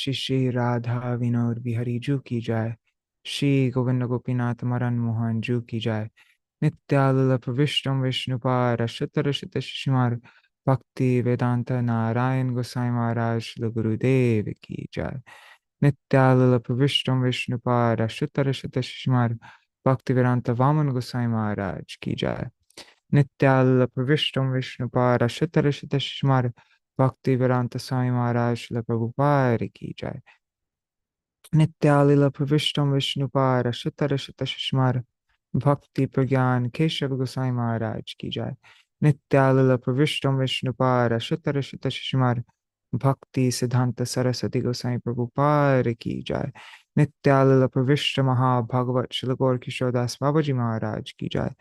श्री श्री राधा विनोद बिहारी जू की जय। श्री गोविंद गोपीनाथ मरन मोहन जू की जय। नित्यालुल प्रविष्टम विष्णुपार शतरशत शिशुमार भक्ति वेदांत नारायण गोसाई महाराज श्री गुरुदेव की जय। नित्यालुल प्रविष्टम विष्णुपार शतरशत शिशुमार भक्ति वेदांत वामन गोसाई महाराज की जय। नित्याल प्रविष्टम विष्णुपार शतरशत शिशुमार भक्ति वेदांत स्वामी महाराज श्रील प्रभुपाद की जय। नित्यालिल प्रविष्टम विष्णुपार शतरशत शिशुमार भक्ति प्रज्ञान केशव गोसाई महाराज की जय। नित्यालिल प्रविष्टम विष्णुपार शतरशत शिशुमार भक्ति सिद्धांत सरस्वती गोसाई प्रभुपाद की जय। नित्यालिल प्रविष्ट महाभागवत श्री गौर किशोरदास बाबा जी महाराज की जय।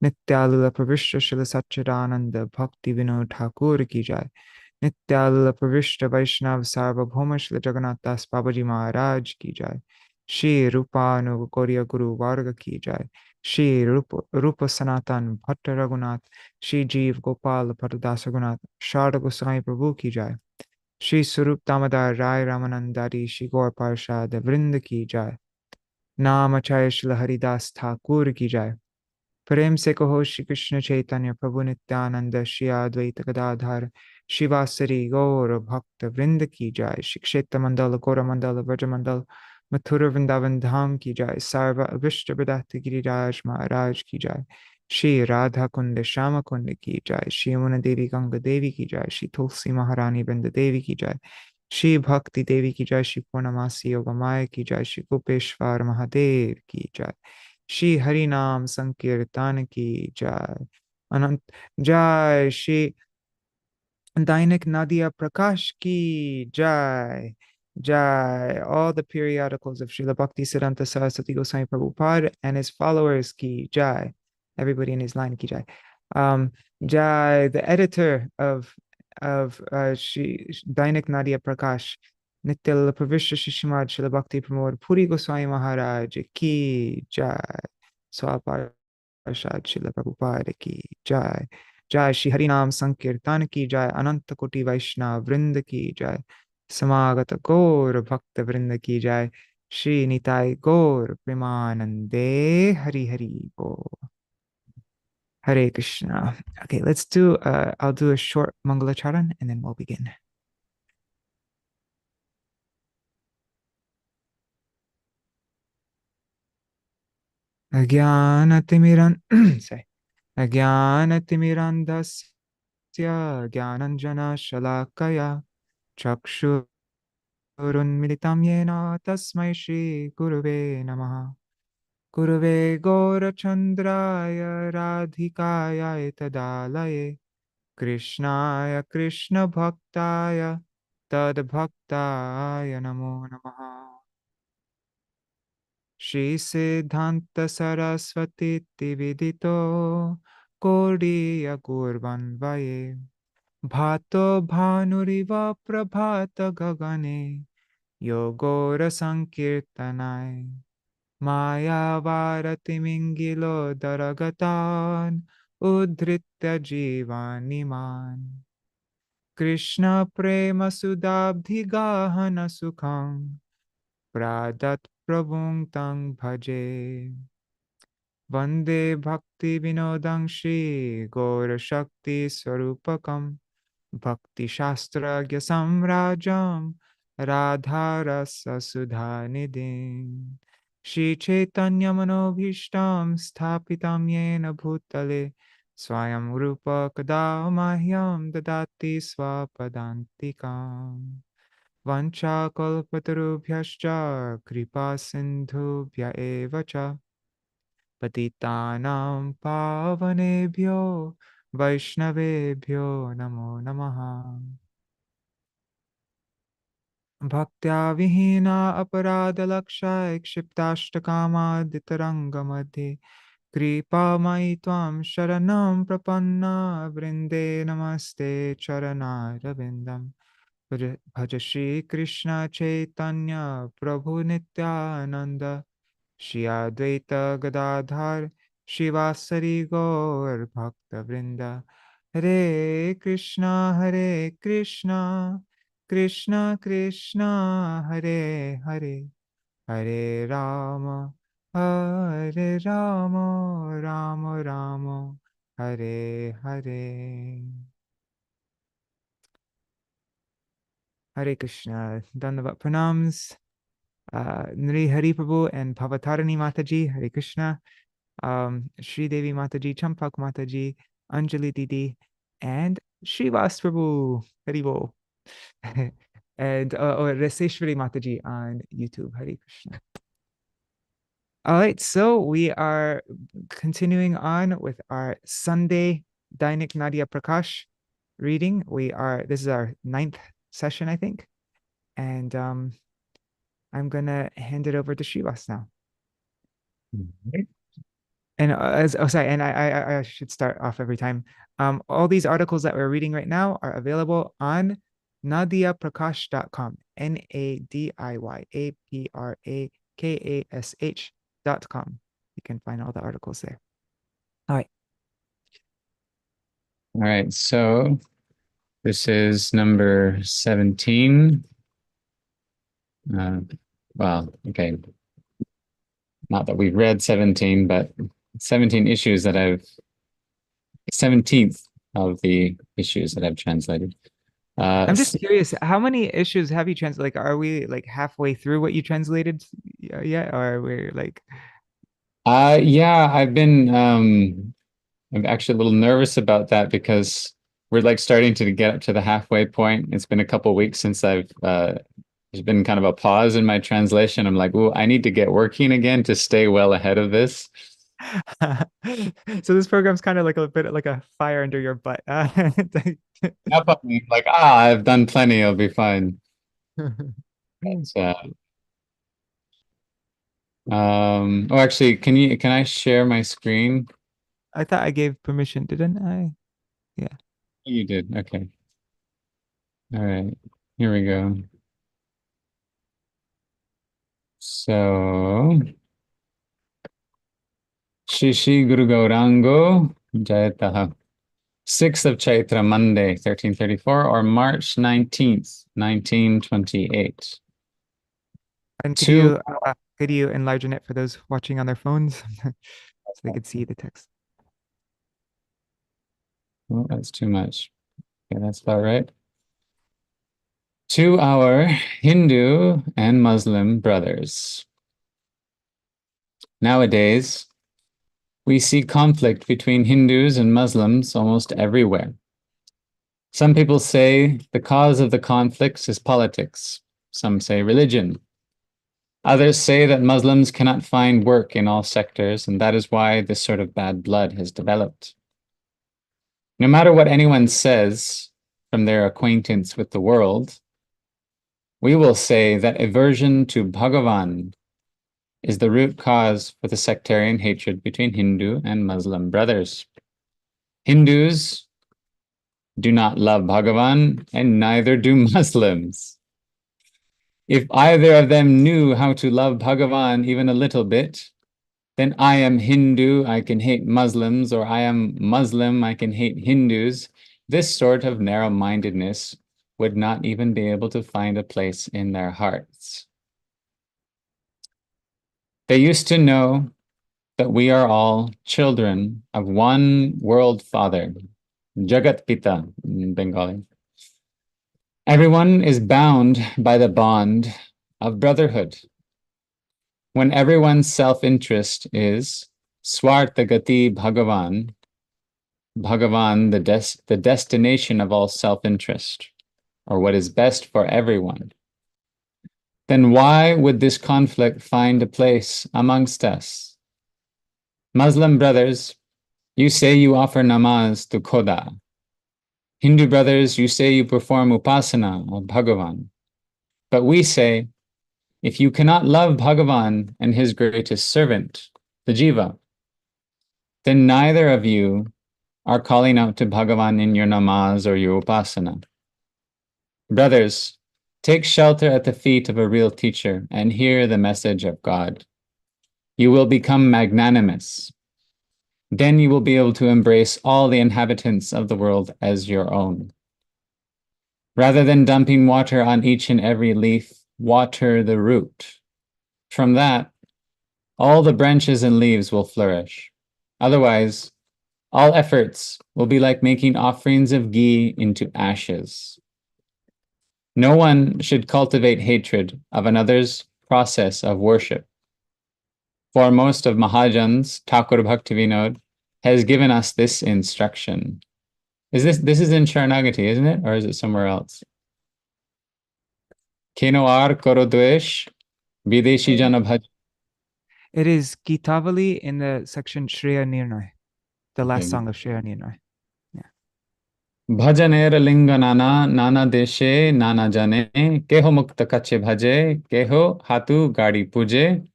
नित्यालिल प्रविष्ट श्री सच्चिदानंद भक्ति विनोद ठाकुर की जय। नित्यालिल प्रविष्ट वैष्णव सार्वभौम श्री जगन्नाथ दास बाबा जी महाराज की जय। श्री रूपानुगौर्य गुरु वर्ग की जय। श्री रूप सनातन भट्ट रघुनाथ श्री जीव गोपाल भट्टदास रघुनाथ शारद गोसाई प्रभु की जय। श्री स्वरूप दामोदर राय रामानंदारी श्री गौर पार्षद वृंद की जय। नाम अचय श्री हरिदास ठाकुर की जय। प्रेम से कहो श्री कृष्ण चैतन्य प्रभु नित्यानंद श्री अद्वैत गदाधर शिवासरी गौर भक्त वृंद की जय। श्री क्षेत्र मंडल गौर मंडल व्रज मंडल मथुर वृंदावन धाम की जय। सर्व अभिष्ट विदात गिरिराज महाराज की जय। श्री राधा कुंड श्याम कुंड की जय। श्री यमुना देवी गंगा देवी की जय। श्री तुलसी महारानी बिंद देवी की जय। श्री भक्ति देवी की जय। श्री पूर्णमासी योगमाया की जय। श्री गोपेश्वर महादेव की जय। श्री हरि नाम संकीर्तन की जय। अनंत जय। श्री दैनिक नदिया प्रकाश की jai. Jai. All the periodicals of Srila Bhakti Siddhanta Saraswati Goswami Prabhupada and his followers ki jai. Everybody in his line ki jai. Jai, the editor of Shri Dainik Nadīyā Prakāśa, Nityal Pravishya Shishimad Srila Bhakti Pramod Puri Goswami Maharaj ki jai. Swaparshad Srila Prabhupada ki jai. जय श्री हरिनाम संकीर्तन की जय। अनंत कोटि वैष्णव वृंद की जय। समागत गौर भक्त वृंद की जय। श्री निताय गौर प्रेमानंदे हरि हरि बोल। Hare Krishna. Okay, I'll do a short Mangalacharan and then we'll begin. Ajnanatimiran sorry. Ajnanatimirandhasya Jnananjana Shalakaya Chakshurunmilitam Yena Tasmai Shri Gurave Namaha. Gurave Gaurachandraya Radhikaya Tadalaye Krishnaya Krishna Bhaktaya Tad Bhaktaya Namo Namaha. Shri Siddhanta Saraswati Vidito Gaudiya Gurvanvaye Bhato Bhanuriva Prabhata Gagane Yogora Sankirtanai Maya Varati Mingilo Daragatan Udhritya Jivaniman Krishna Prema Sudabdhi Gahana Sukham Pradat Prabhung Tang Bhaje Vande Bhakti Vinodang Shri Gaura Shakti Swarupakam Bhakti Shastra Samrajam Radha Rasa Sudha Nidhin Shri Caitanya Manobhishtam Sthapitam Yena Bhutale Swayam Rupa Kada Mahyam Dadati Swapadantikam Vancha Kalpatarubhyascha Kripa Sindhubhya Evacha Patitanam Pavanebhyo Vaishnavebhyo Namo Namaha. Bhaktya Vihina Aparada Lakshaya Kshiptashtakama Ditaranga Madhe Kripa Mai Tvam Sharanam Prapanna Vrinde Namaste Charana Ravindam Bhaja Shri Krishna Chaitanya Prabhu Nityananda Shri Advaita Gadadhar Shivasari Gaur Bhakta Vrinda Hare Krishna Krishna Krishna Hare Hare, Hare Rama, Hare Rama, Rama Rama, Hare Hare. Hare Krishna. Dandavat pranams. Nri Hari Prabhu and Pavatarani Mataji. Hare Krishna. Shri Devi Mataji, Champak Mataji, Anjali Didi, and Śrīvāsa Prabhu. Haribo. And Reseshwari Mataji on YouTube. Hare Krishna. All right, so we are continuing on with our Sunday Dainika Nadīyā Prakāśa reading. This is our 9th session, I think. And I'm gonna hand it over to Śrīvāsa now. And I should start off every time. All these articles that we're reading right now are available on nadiyaprakāsh.com, NADIYAPRAKASH.com. You can find all the articles there. All right. All right, so this is number 17. Well, okay. Not that we've read 17, but 17 issues that 17th of the issues that I've translated. I'm just curious, how many issues have you translated? Like, are we like halfway through what you translated yet? Or are we like... Yeah, I'm actually a little nervous about that because we're like starting to get up to the halfway point. It's been a couple of weeks since there's been kind of a pause in my translation. I'm like, oh, I need to get working again to stay well ahead of this. So this program's kind of like a bit like a fire under your butt. Like, I've done plenty, I'll be fine. Oh, actually, can I share my screen? I thought I gave permission, didn't I? Yeah. You did. Okay. All right. Here we go. So, Shri Guru Gaurango Jayataha. 6th of Caitra, Monday, 1334, or March 19th, 1928. And could you enlarge it for those watching on their phones so they could see the text? Oh, that's too much. Okay, that's about right. To our Hindu and Muslim brothers. Nowadays, we see conflict between Hindus and Muslims almost everywhere. Some people say the cause of the conflicts is politics. Some say religion. Others say that Muslims cannot find work in all sectors, and that is why this sort of bad blood has developed. No matter what anyone says from their acquaintance with the world, we will say that aversion to Bhagavan is the root cause for the sectarian hatred between Hindu and Muslim brothers. Hindus do not love Bhagavan, and neither do Muslims. If either of them knew how to love Bhagavan even a little bit, then I am Hindu, I can hate Muslims, or I am Muslim, I can hate Hindus. This sort of narrow-mindedness would not even be able to find a place in their hearts. They used to know that we are all children of one world father, Jagat Pita in Bengali. Everyone is bound by the bond of brotherhood. When everyone's self-interest is Swartha Gati Bhagavan, Bhagavan, the destination of all self-interest, or what is best for everyone, then why would this conflict find a place amongst us? Muslim brothers, you say you offer namaz to Khoda. Hindu brothers, you say you perform upasana of Bhagavan. But we say, if you cannot love Bhagavan and his greatest servant, the Jiva, then neither of you are calling out to Bhagavan in your namaz or your upasana. Brothers, take shelter at the feet of a real teacher and hear the message of God. You will become magnanimous. Then you will be able to embrace all the inhabitants of the world as your own. Rather than dumping water on each and every leaf, water the root. From that, all the branches and leaves will flourish. Otherwise, all efforts will be like making offerings of ghee into ashes. No one should cultivate hatred of another's process of worship. Foremost of Mahajans, Thakur Bhaktivinod, has given us this instruction. This is in Sharanagati, isn't it? Or is it somewhere else? Kenoar korodvesh videshi jana bhaj. It is Gitavali in the section Shriya Nirnay, the last song of Shriya Nirnay. Bhajaner linga nana deshe nana jane keho mukta kache bhaje keho hatu gadi puje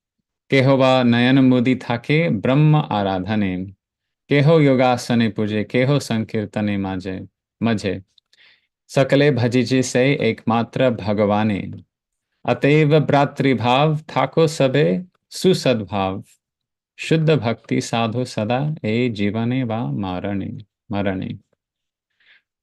keho ba nayan mudi thake brahma aradhane keho yogasane puje keho sankirtane majhe sakale bhajije se ekmatra bhagavane ateva bratri-bhav thako sabe susadbhav shuddha bhakti sadhu sada e jivane va marane.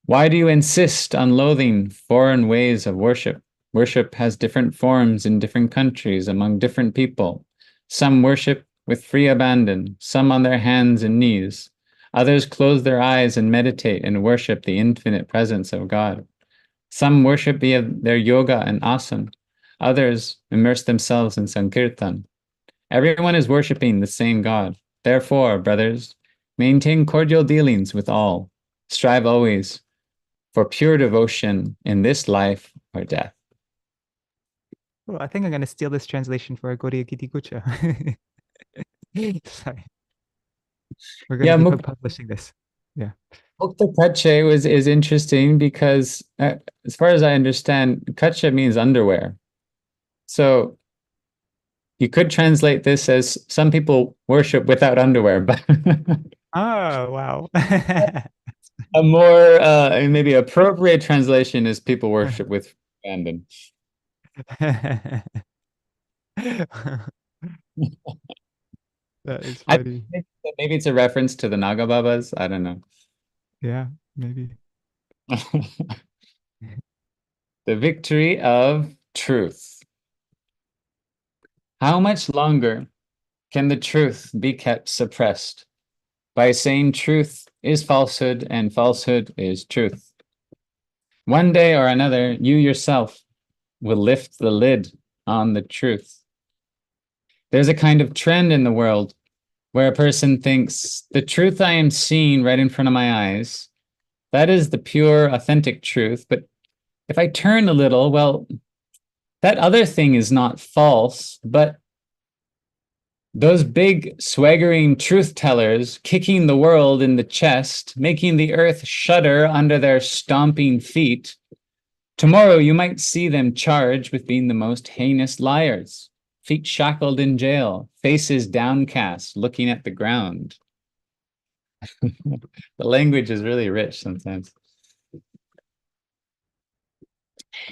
Why do you insist on loathing foreign ways of worship? Worship has different forms in different countries among different people. Some worship with free abandon, some on their hands and knees. Others close their eyes and meditate and worship the infinite presence of God. Some worship via their yoga and asana. Others immerse themselves in sankirtan. Everyone is worshiping the same God. Therefore, brothers, maintain cordial dealings with all. Strive always for pure devotion in this life or death. Oh, I think I'm going to steal this translation for Gaudiya Giti Gucha. Sorry. We're going to be publishing this. Yeah. Mukta Kache is interesting because, as far as I understand, Kacha means underwear. So you could translate this as some people worship without underwear, but oh, wow. a more maybe appropriate translation is people worship with abandon. That is funny. Maybe it's a reference to the Naga Babas. I don't know. Yeah, maybe. The victory of truth. How much longer can the truth be kept suppressed by saying truth is falsehood and falsehood is truth? One day or another, you yourself will lift the lid on the truth. There's a kind of trend in the world where a person thinks, the truth I am seeing right in front of my eyes, that is the pure, authentic truth. But if I turn a little, well, that other thing is not false, but those big, swaggering truth tellers kicking the world in the chest, making the earth shudder under their stomping feet, tomorrow you might see them charged with being the most heinous liars, feet shackled in jail, faces downcast, looking at the ground. The language is really rich sometimes.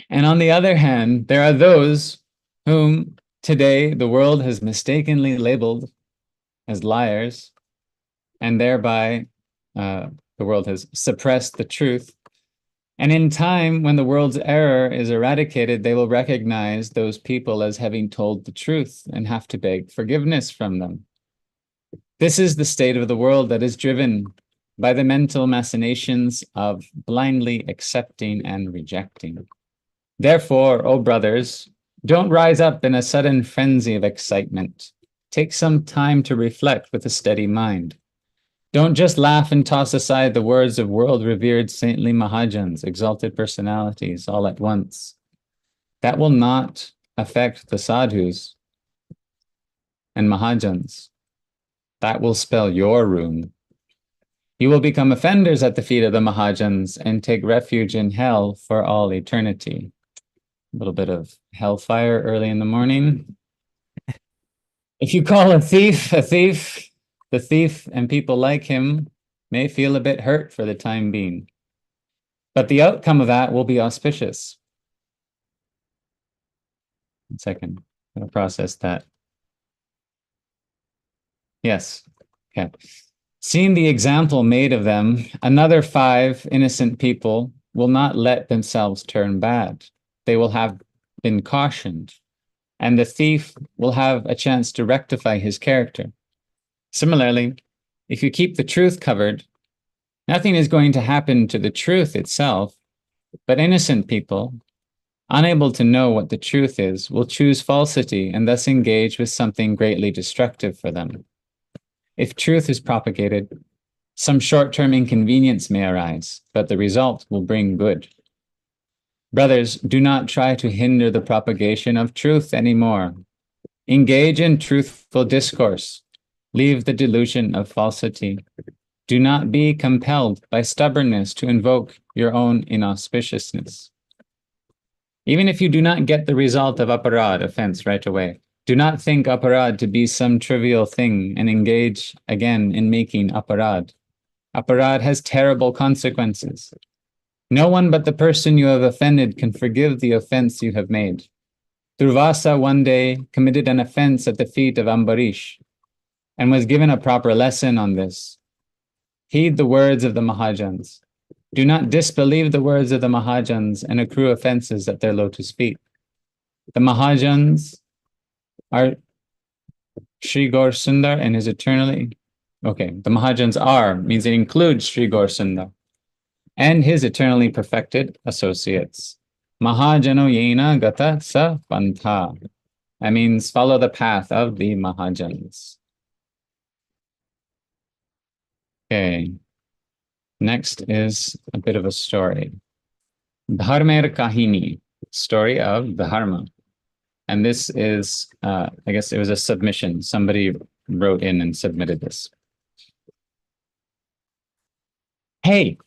And on the other hand, there are those whom today the world has mistakenly labeled as liars, and thereby the world has suppressed the truth. And in time, when the world's error is eradicated, they will recognize those people as having told the truth and have to beg forgiveness from them. This is the state of the world that is driven by the mental machinations of blindly accepting and rejecting. Therefore, O brothers, don't rise up in a sudden frenzy of excitement. Take some time to reflect with a steady mind. Don't just laugh and toss aside the words of world-revered saintly Mahajans, exalted personalities, all at once. That will not affect the sadhus and Mahajans. That will spell your ruin. You will become offenders at the feet of the Mahajans and take refuge in hell for all eternity. A little bit of hellfire early in the morning. If you call a thief, the thief and people like him may feel a bit hurt for the time being. But the outcome of that will be auspicious. 1 second, I'm going to process that. Yes, okay. Seeing the example made of them, another 5 innocent people will not let themselves turn bad. They will have been cautioned, and the thief will have a chance to rectify his character. Similarly, if you keep the truth covered, nothing is going to happen to the truth itself, but innocent people, unable to know what the truth is, will choose falsity and thus engage with something greatly destructive for them. If truth is propagated, some short-term inconvenience may arise, but the result will bring good. Brothers, do not try to hinder the propagation of truth anymore. Engage in truthful discourse. Leave the delusion of falsity. Do not be compelled by stubbornness to invoke your own inauspiciousness. Even if you do not get the result of aparad, offense, right away, do not think aparad to be some trivial thing and engage again in making aparad. Aparad has terrible consequences. No one but the person you have offended can forgive the offense you have made. Śrīvāsa one day committed an offense at the feet of Ambarish and was given a proper lesson on this. Heed the words of the Mahajans. Do not disbelieve the words of the Mahajans and accrue offenses at their lotus feet. The Mahajans are Śrī Sundar and his eternally... Okay, the Mahajans are means it includes Śrī Sundar and his eternally perfected associates. Mahajano yena gata sa pantha. That means follow the path of the Mahajans. Okay, next is a bit of a story. Dharmera Kāhinī, story of Dharma. And this is, I guess it was a submission. Somebody wrote in and submitted this. Hey,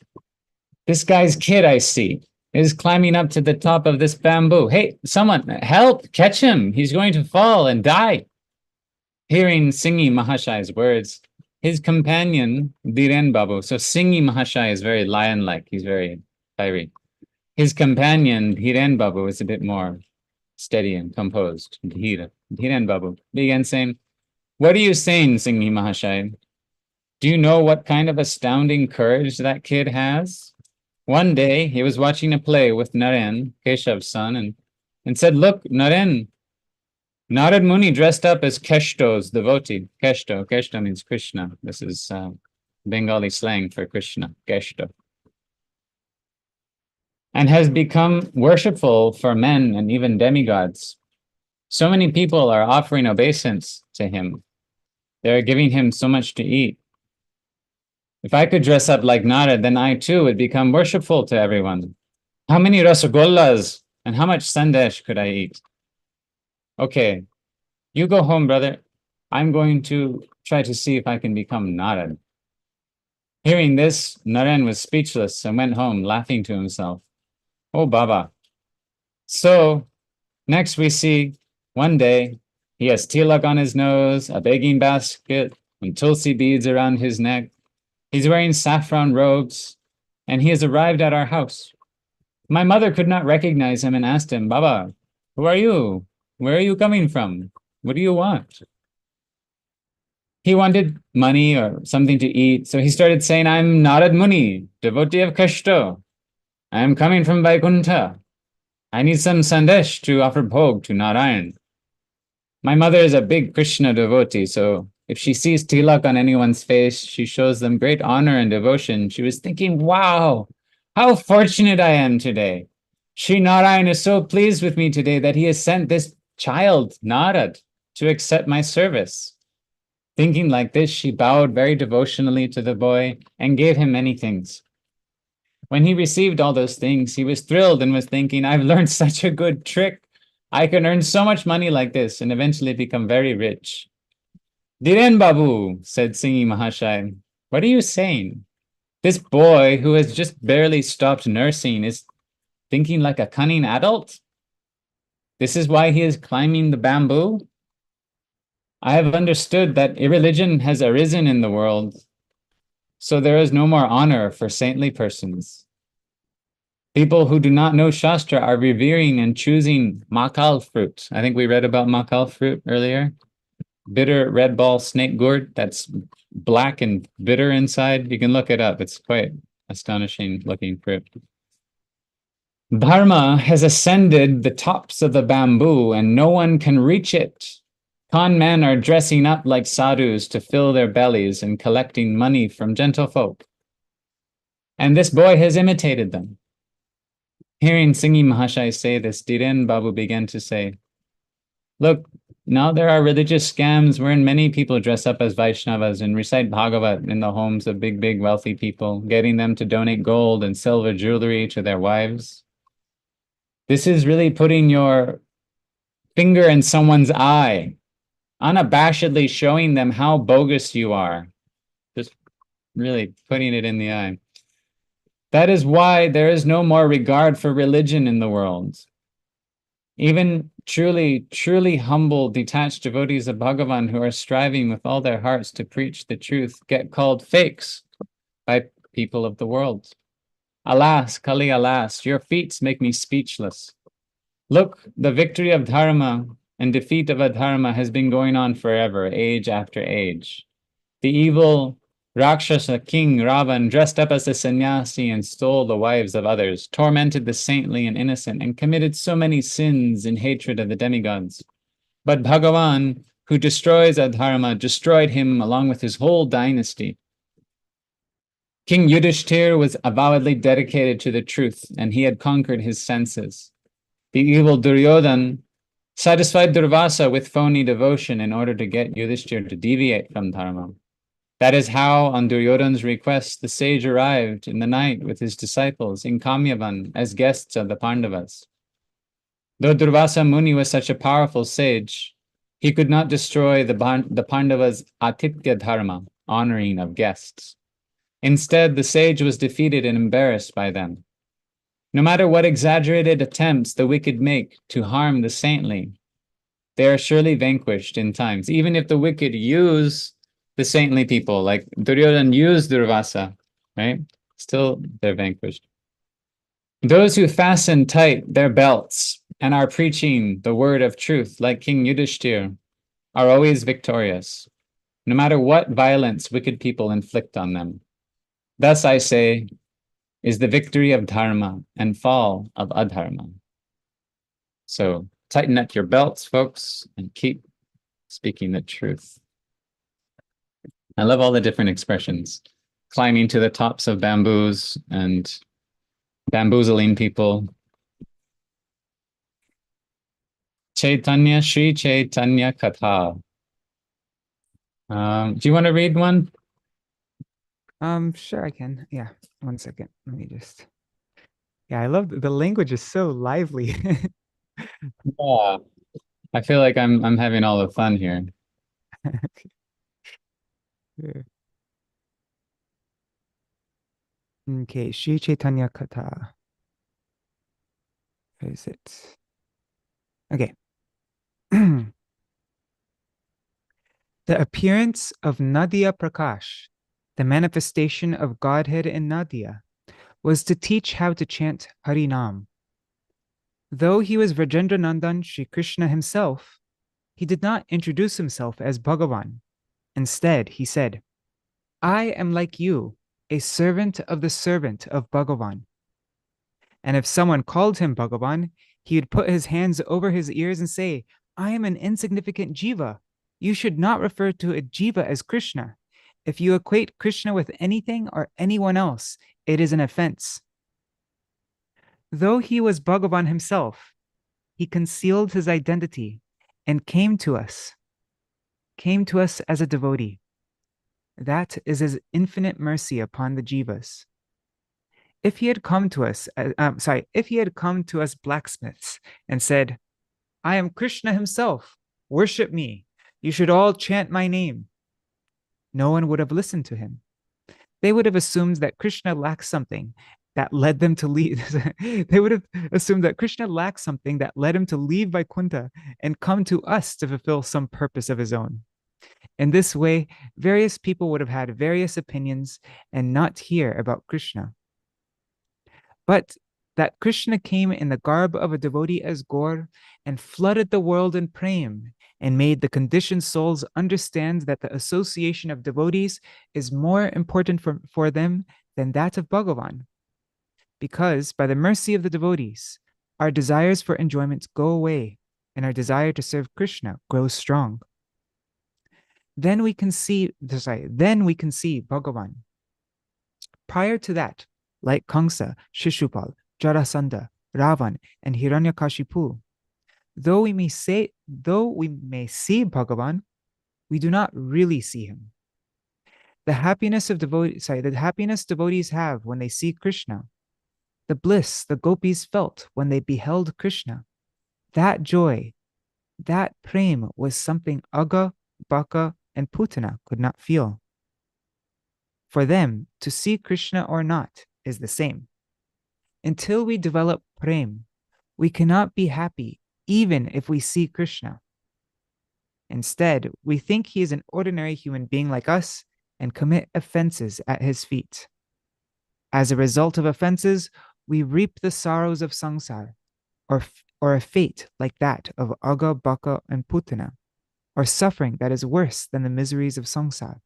this guy's kid I see is climbing up to the top of this bamboo. Hey, someone help, catch him. He's going to fall and die. Hearing Singhi Mahashai's words, his companion, Dhiren Babu, so Singhi Mahashai is very lion-like, he's very fiery. His companion, Dhiren Babu, is a bit more steady and composed. Dhiren Babu began saying, "What are you saying, Singhi Mahashai? Do you know what kind of astounding courage that kid has?" One day, he was watching a play with Naren, Keshav's son, and said, "Look, Naren, Narad Muni dressed up as Keshto's devotee." Keshto means Krishna. This is Bengali slang for Krishna, Keshto. And has become worshipful for men and even demigods. So many people are offering obeisance to him. They're giving him so much to eat. If I could dress up like Narad, then I too would become worshipful to everyone. How many rasagollas and how much sandesh could I eat? Okay, you go home, brother. I'm going to try to see if I can become Narad. Hearing this, Naren was speechless and went home laughing to himself. Oh, Baba. So, next we see, one day, he has tilak on his nose, a begging basket, and tulsi beads around his neck. He's wearing saffron robes, and he has arrived at our house. My mother could not recognize him and asked him, "Baba, who are you? Where are you coming from? What do you want?" He wanted money or something to eat, so he started saying, "I'm Narad Muni, devotee of Keshto. I am coming from Vaikuntha. I need some sandesh to offer bhog to Narayan." My mother is a big Krishna devotee, so if she sees tilak on anyone's face, she shows them great honor and devotion. She was thinking, wow, how fortunate I am today. Sri Narayan is so pleased with me today that he has sent this child, Narad, to accept my service. Thinking like this, she bowed very devotionally to the boy and gave him many things. When he received all those things, he was thrilled and was thinking, I've learned such a good trick. I can earn so much money like this and eventually become very rich. Dhiren Babu, said Singhi Mahashai, what are you saying? This boy who has just barely stopped nursing is thinking like a cunning adult? This is why he is climbing the bamboo? I have understood that irreligion has arisen in the world, so there is no more honor for saintly persons. People who do not know Shastra are revering and choosing makal fruit. I think we read about makal fruit earlier. Bitter red ball snake gourd that's black and bitter inside. You can look it up. It's quite astonishing looking fruit. Dharma has ascended the tops of the bamboo and no one can reach it. Con men are dressing up like sadhus to fill their bellies and collecting money from gentlefolk. And this boy has imitated them. Hearing Singhi Mahashai say this, Dhiren Babu began to say, look, now there are religious scams wherein many people dress up as Vaishnavas and recite Bhagavat in the homes of big wealthy people, getting them to donate gold and silver jewelry to their wives. This is really putting your finger in someone's eye, unabashedly showing them how bogus you are. Just really putting it in the eye. That is why there is no more regard for religion in the world. Even truly humble, detached devotees of Bhagavan who are striving with all their hearts to preach the truth get called fakes by people of the world. Alas, Kali, alas, your feats make me speechless. Look, the victory of Dharma and defeat of Adharma has been going on forever, age after age. The evil Rakshasa king Ravan dressed up as a sannyasi and stole the wives of others, tormented the saintly and innocent, and committed so many sins in hatred of the demigods. But Bhagavan, who destroys Adharma, destroyed him along with his whole dynasty. King Yudhishthir was avowedly dedicated to the truth, and he had conquered his senses. The evil Duryodhan satisfied Durvasa with phony devotion in order to get Yudhishthir to deviate from Dharma. That is how, on Duryodhan's request, the sage arrived in the night with his disciples in Kamyavan as guests of the Pandavas. Though Durvasa Muni was such a powerful sage, he could not destroy the Pandavas' Atithya Dharma, honoring of guests. Instead, the sage was defeated and embarrassed by them. No matter what exaggerated attempts the wicked make to harm the saintly, they are surely vanquished in times, even if the wicked use the saintly people, like Duryodhan used Durvasa, right? Still, they're vanquished. Those who fasten tight their belts and are preaching the word of truth, like King Yudhishthir, are always victorious, no matter what violence wicked people inflict on them. Thus, I say, is the victory of Dharma and fall of Adharma. So tighten up your belts, folks, and keep speaking the truth. I love all the different expressions. Climbing to the tops of bamboos and bamboozling people. Caitanya, Śrī Caitanya Kathā. Do you want to read one? Sure I can. Yeah, 1 second. Let me just. Yeah, I love the language is so lively. Yeah, I feel like I'm having all the fun here. Okay, Śrī Caitanya Kathā. Where is it? Okay. The appearance of Nadīyā Prakāśa, the manifestation of Godhead in Nadīyā, was to teach how to chant Harinam. Though he was Vrajendranandan Sri Krishna himself, he did not introduce himself as Bhagavan. Instead, he said, I am like you, a servant of the servant of Bhagavan. And if someone called him Bhagavan, he would put his hands over his ears and say, I am an insignificant jiva. You should not refer to a jiva as Krishna. If you equate Krishna with anything or anyone else, it is an offense. Though he was Bhagavan himself, he concealed his identity and came to us as a devotee. That is his infinite mercy upon the jivas. If he had come to us, blacksmiths and said, I am Krishna himself, worship me, you should all chant my name, no one would have listened to him. They would have assumed that Krishna lacked something that led them to leave. They would have assumed that Krishna lacked something that led him to leave Vaikuntha and come to us to fulfill some purpose of his own. In this way, various people would have had various opinions and not hear about Krishna. But that Krishna came in the garb of a devotee as Gaur and flooded the world in prem and made the conditioned souls understand that the association of devotees is more important for them than that of Bhagavan. because by the mercy of the devotees, our desires for enjoyment go away and our desire to serve Krishna grows strong. Then we can see Bhagavan. Prior to that, like Kamsa, Shishupal, Jarasandha, Ravan, and Hiranyakashipu, though we may see Bhagavan, we do not really see him. The happiness devotees have when they see Krishna, the bliss the gopis felt when they beheld Krishna, that joy, that prema was something Agga, Baka, and Putana could not feel. For them, to see Krishna or not is the same. Until we develop prema, we cannot be happy even if we see Krishna. Instead, we think he is an ordinary human being like us and commit offenses at his feet. As a result of offenses, we reap the sorrows of samsara, or a fate like that of Agga, Baka, and Putana, or suffering that is worse than the miseries of samsara.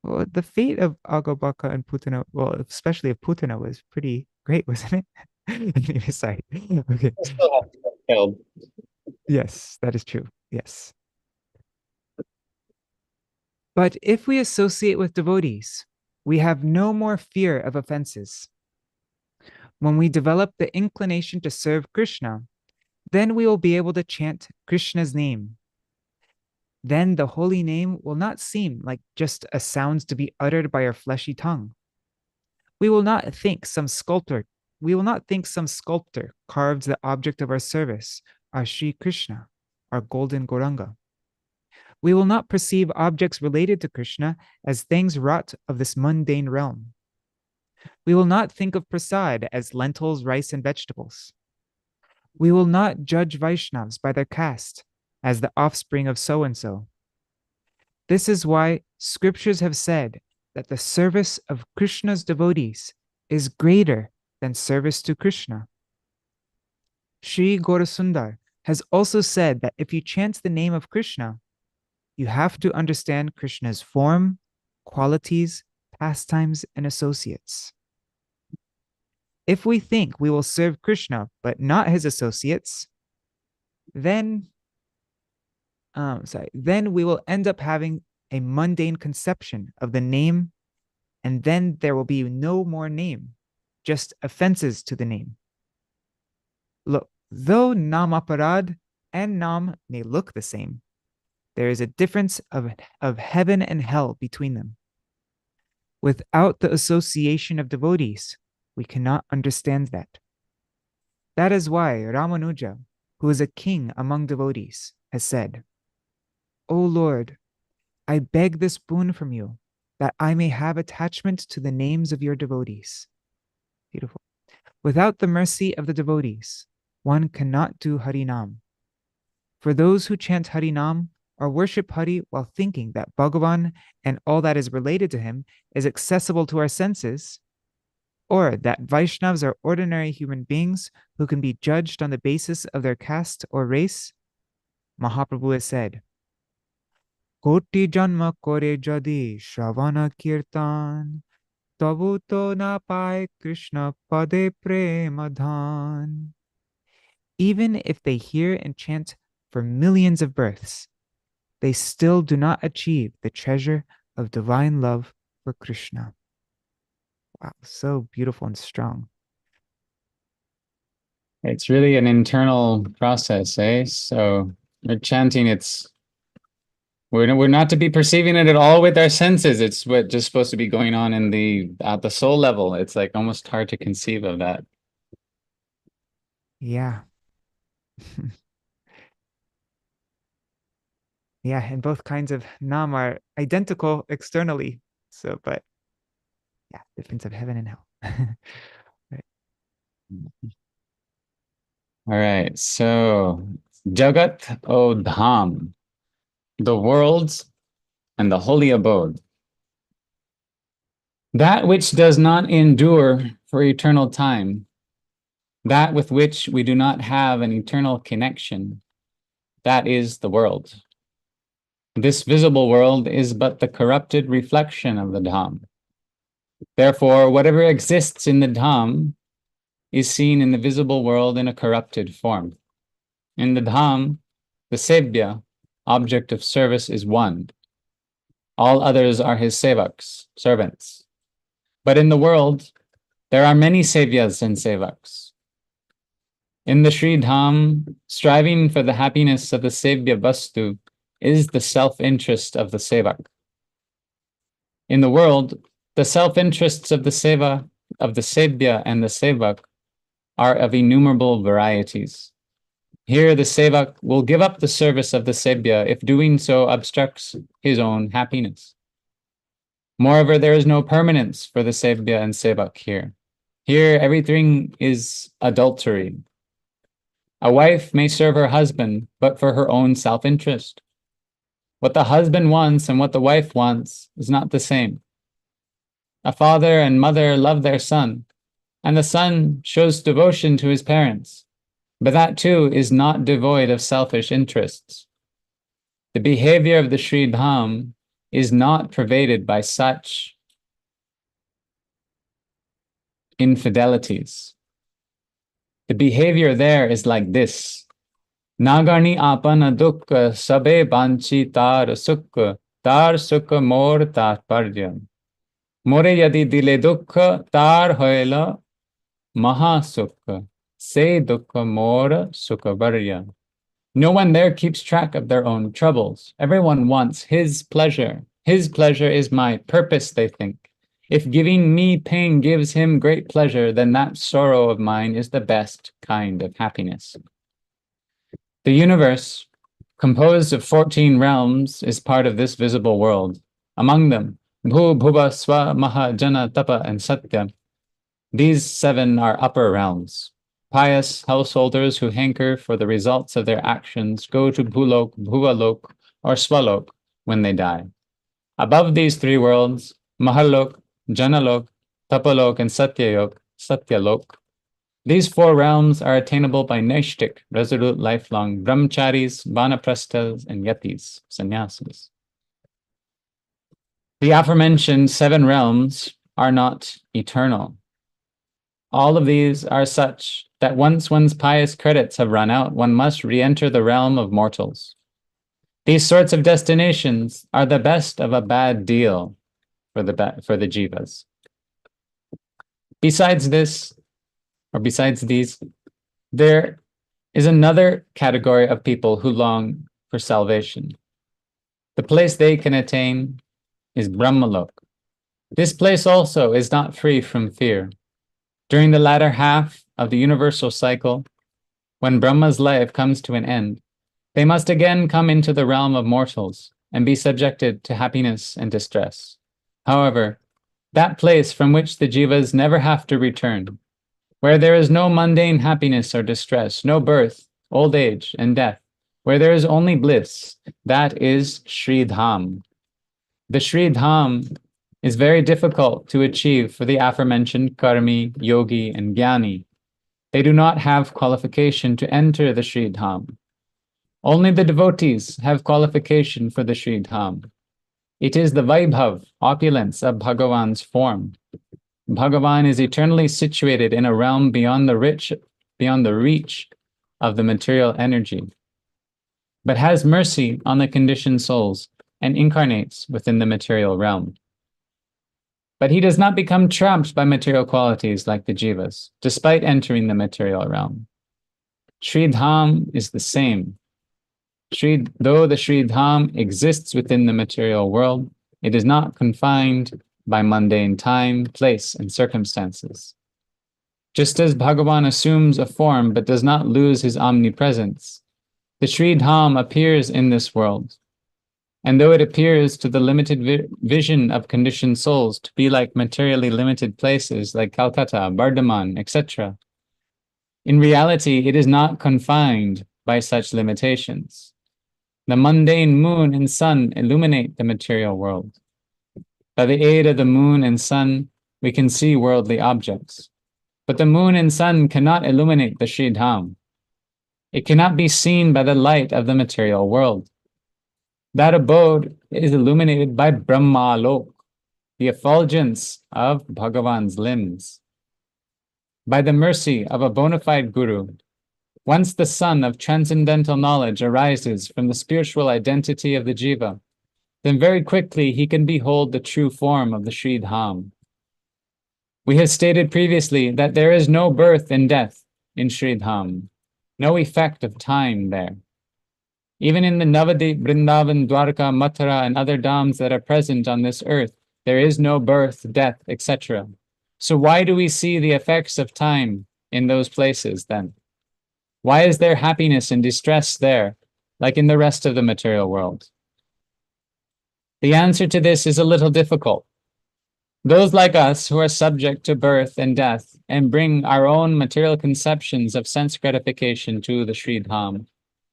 Well, the fate of Agga, Baka, and Putana, well, especially of Putana, was pretty great, wasn't it? Sorry. Okay. Still have to get killed. Yes, that is true. Yes. But if we associate with devotees, we have no more fear of offenses. When we develop the inclination to serve Krishna, then we will be able to chant Krishna's name. Then the holy name will not seem like just a sound to be uttered by our fleshy tongue. We will not think some sculptor carved the object of our service, our Sri Krishna, our golden Gauranga. We will not perceive objects related to Krishna as things wrought of this mundane realm. We will not think of prasad as lentils, rice, and vegetables. We will not judge Vaishnavas by their caste as the offspring of so-and-so. This is why scriptures have said that the service of Krishna's devotees is greater than service to Krishna. Sri Gaurasundar has also said that if you chant the name of Krishna, you have to understand Krishna's form, qualities, pastimes, and associates. If we think we will serve Krishna but not his associates, then we will end up having a mundane conception of the name, and then there will be no more name, just offenses to the name. Look, though Namaparad and Nam may look the same, there is a difference of heaven and hell between them. Without the association of devotees, we cannot understand that. That is why Ramanuja, who is a king among devotees, has said, "O Lord, I beg this boon from you, that I may have attachment to the names of your devotees." Beautiful. Without the mercy of the devotees, one cannot do Harinam. For those who chant Harinam or worship Hari while thinking that Bhagavan and all that is related to him is accessible to our senses, or that Vaishnavas are ordinary human beings who can be judged on the basis of their caste or race, Mahaprabhu has said, "Koti janma kore jadi shravana kirtan, tabu to na pai Krishna pade premadhan." Even if they hear and chant for millions of births, they still do not achieve the treasure of divine love for Krishna. Wow, so beautiful and strong. It's really an internal process, eh? So we're chanting, we're not to be perceiving it at all with our senses. It's what just supposed to be going on at the soul level. It's like almost hard to conceive of that. Yeah. Yeah, and both kinds of nam are identical externally. So, but yeah, difference of heaven and hell. Right. All right, so Jagat, O Dham, the worlds and the holy abode. That which does not endure for eternal time, that with which we do not have an eternal connection, that is the world. This visible world is but the corrupted reflection of the Dham. Therefore, whatever exists in the Dham is seen in the visible world in a corrupted form. In the Dham, the Sevya, object of service, is one. All others are his sevaks, servants. But in the world, there are many Sevyas and sevaks. In the Śrī Dham, striving for the happiness of the Sevya Vastu is the self-interest of the sevak. In the world, the self-interests of the seva, of the Sevya and the sevak are of innumerable varieties. Here, the sevak will give up the service of the Sevya if doing so obstructs his own happiness. Moreover, there is no permanence for the Sevya and sevak here. Here, everything is adultery. A wife may serve her husband, but for her own self-interest. What the husband wants and what the wife wants is not the same. A father and mother love their son, and the son shows devotion to his parents, but that too is not devoid of selfish interests. The behavior of the Śrī Dham is not pervaded by such infidelities. The behavior there is like this. Nagani apana dukkha sabe banchi tar sukha mor tatparya. More yadi dile dukkha tar hoela maha sukha. Se dukkha mor sukha varya. No one there keeps track of their own troubles. Everyone wants his pleasure. His pleasure is my purpose, they think. If giving me pain gives him great pleasure, then that sorrow of mine is the best kind of happiness. The universe, composed of 14 realms, is part of this visible world. Among them, Bhu, Bhuva, Swa, Maha, Jana, Tapa, and Satya. These 7 are upper realms. Pious householders who hanker for the results of their actions go to Bhulok, Bhuvalok, or Swalok when they die. Above these 3 worlds, Mahalok, Janalok, Tapalok, and Satyalok, these 4 realms are attainable by Naishtik, resolute lifelong brahmacharis, vanaprasthas, and yatis, sannyasis. The aforementioned 7 realms are not eternal. All of these are such that once one's pious credits have run out, one must re-enter the realm of mortals. These sorts of destinations are the best of a bad deal for the jivas. Besides these, there is another category of people who long for salvation. The place they can attain is Brahmalok. This place also is not free from fear. During the latter half of the universal cycle, when Brahma's life comes to an end, they must again come into the realm of mortals and be subjected to happiness and distress. However, that place from which the jivas never have to return, where there is no mundane happiness or distress, no birth, old age, and death, where there is only bliss, that is Śrī Dham. The Śrī Dham is very difficult to achieve for the aforementioned karmi, yogi, and jnani. They do not have qualification to enter the Śrī Dham. Only the devotees have qualification for the Śrī Dham. It is the Vaibhav, opulence of Bhagavan's form. Bhagavan is eternally situated in a realm beyond the reach of the material energy, but has mercy on the conditioned souls and incarnates within the material realm. But he does not become trapped by material qualities like the jivas, despite entering the material realm. Śrī Dham is the same. Though the Śrī Dham exists within the material world, it is not confined by mundane time, place, and circumstances. Just as Bhagavan assumes a form but does not lose his omnipresence, the Śrī Dham appears in this world. And though it appears to the limited vision of conditioned souls to be like materially limited places like Calcutta, Bardhaman, etc., in reality, it is not confined by such limitations. The mundane moon and sun illuminate the material world. By the aid of the moon and sun, we can see worldly objects. But the moon and sun cannot illuminate the Śrī Dham. It cannot be seen by the light of the material world. That abode is illuminated by Brahmalok. the effulgence of Bhagavan's limbs. By the mercy of a bona fide guru, once the sun of transcendental knowledge arises from the spiritual identity of the jiva, then very quickly he can behold the true form of the Śrī Dhāma. We have stated previously that there is no birth and death in Śrī Dhāma, no effect of time there. Even in the Navadip, Vrindavan, Dwarka, Mathura, and other dhams that are present on this earth, there is no birth, death, etc. So why do we see the effects of time in those places then? Why is there happiness and distress there, like in the rest of the material world? The answer to this is a little difficult. Those like us who are subject to birth and death and bring our own material conceptions of sense gratification to the Śrī Dhāma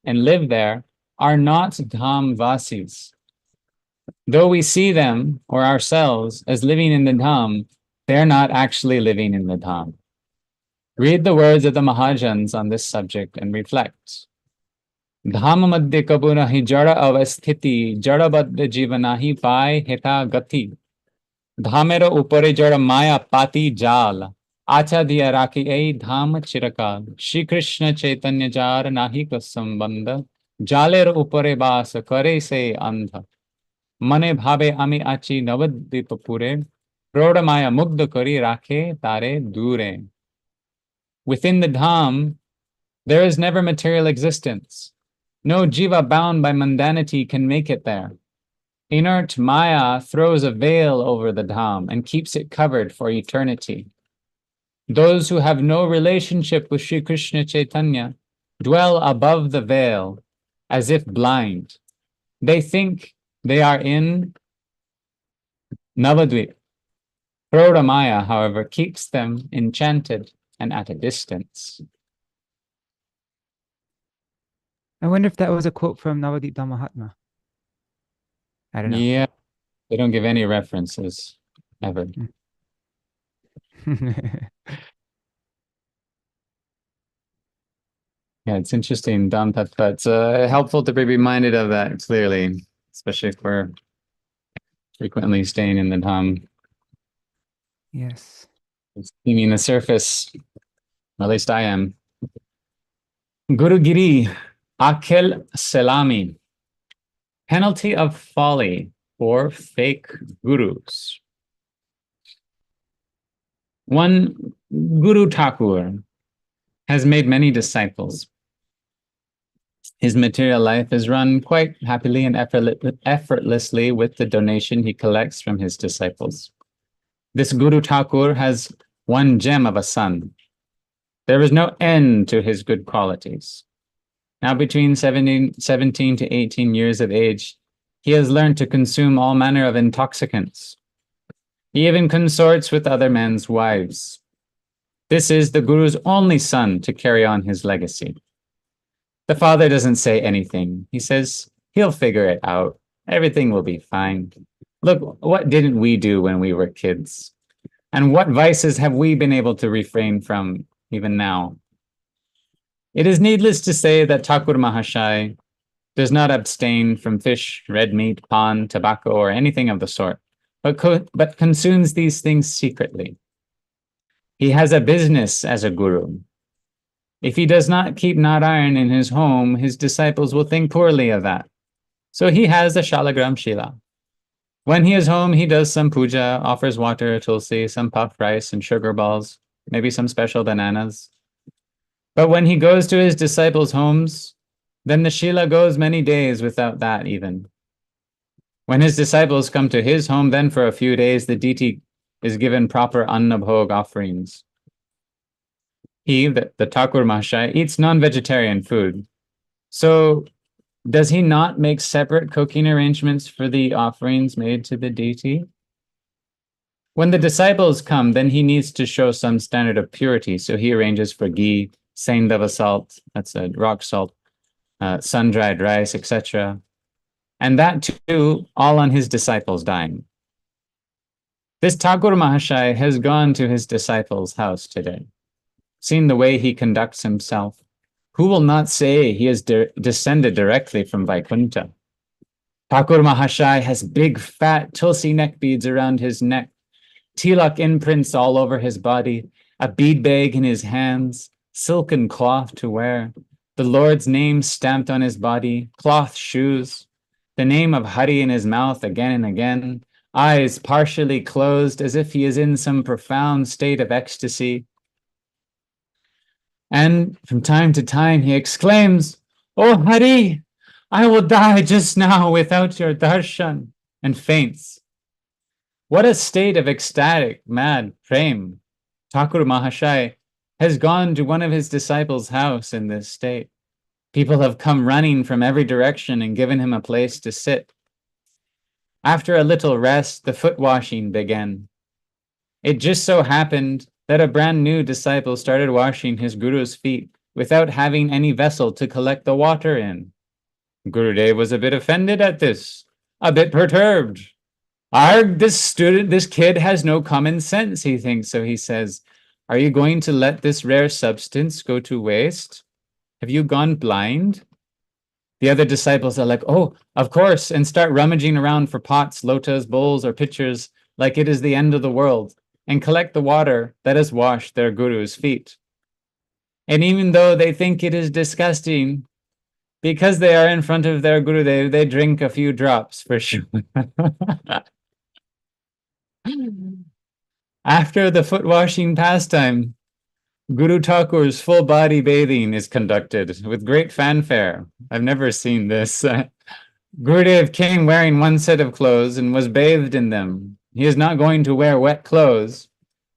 and live there are not Dham-vasis. Though we see them or ourselves as living in the Dham, they're not actually living in the Dham. Read the words of the Mahajans on this subject and reflect. Dhama madhya kabuna hi jara avasthiti, jara baddha jivanahi pai heta gati. Dhamera upare jara maya pati jal, acha diya raki ei dham chirakal. Śrī Krishna Caitanya jar nahi kasambandha, jaler upare bas kare se andha. Mane bhabe ami achi navadip pure, proda maya mugdha kari rakhe tare dure. Within the Dham, there is never material existence. No jiva bound by mundanity can make it there. Inert Maya throws a veil over the Dham and keeps it covered for eternity. Those who have no relationship with Śrī Krishna Caitanya dwell above the veil as if blind. They think they are in Navadvip. Proda Maya, however, keeps them enchanted and at a distance. I wonder if that was a quote from Navadip Mahatma. I don't know. Yeah, they don't give any references ever. Yeah, it's interesting, Dham Tattva. It's helpful to be reminded of that clearly, especially if we're frequently staying in the Dham. Yes. Skimming the surface, or at least I am. Guru-giri, Ākkela-selāmī. Penalty of folly for fake gurus. One Guru Thakur has made many disciples. His material life is run quite happily and effortlessly with the donation he collects from his disciples. This Guru Thakur has one gem of a son. There is no end to his good qualities. Now between 17 to 18 years of age, he has learned to consume all manner of intoxicants. He even consorts with other men's wives. This is the Guru's only son to carry on his legacy. The father doesn't say anything. He says, he'll figure it out. Everything will be fine. Look, what didn't we do when we were kids? And what vices have we been able to refrain from even now? It is needless to say that Thakur Mahashai does not abstain from fish, red meat, pan, tobacco, or anything of the sort, but consumes these things secretly. He has a business as a guru. If he does not keep Narayan in his home, his disciples will think poorly of that. So he has a Shalagram Shila. When he is home, he does some puja, offers water, tulsi, some puffed rice and sugar balls, maybe some special bananas. But when he goes to his disciples' homes, then the Shila goes many days without that even. When his disciples come to his home, then for a few days, the deity is given proper annabhog offerings. He, the Thakur Mahashai, eats non-vegetarian food. So does he not make separate cooking arrangements for the offerings made to the deity? When the disciples come, then he needs to show some standard of purity. So he arranges for ghee, saindava salt, that's a rock salt, sun-dried rice, etc. And that too, all on his disciples' dime. This Thakur Mahashai has gone to his disciples' house today, seen the way he conducts himself. Who will not say he has descended directly from Vaikuntha? Thakur Mahashai has big, fat Tulsi neck beads around his neck, tilak imprints all over his body, a bead bag in his hands, silken cloth to wear, the Lord's name stamped on his body, cloth shoes, the name of Hari in his mouth again and again, eyes partially closed as if he is in some profound state of ecstasy. And from time to time he exclaims, "Oh Hari, I will die just now without your darshan," and faints. What a state of ecstatic, mad prem. Thakur Mahashai has gone to one of his disciples' house in this state. People have come running from every direction and given him a place to sit. After a little rest, the foot washing began. It just so happened that a brand new disciple started washing his guru's feet without having any vessel to collect the water in. Gurudev was a bit offended at this, a bit perturbed. This kid has no common sense, he thinks. So he says, "Are you going to let this rare substance go to waste? Have you gone blind?" The other disciples are like, "Oh, of course," and start rummaging around for pots, lotas, bowls, or pitchers like it is the end of the world, and collect the water that has washed their guru's feet. And even though they think it is disgusting, because they are in front of their guru, they drink a few drops for sure. After the foot washing pastime, Guru Thakur's full body bathing is conducted with great fanfare. I've never seen this. Gurudev came wearing one set of clothes and was bathed in them. He is not going to wear wet clothes,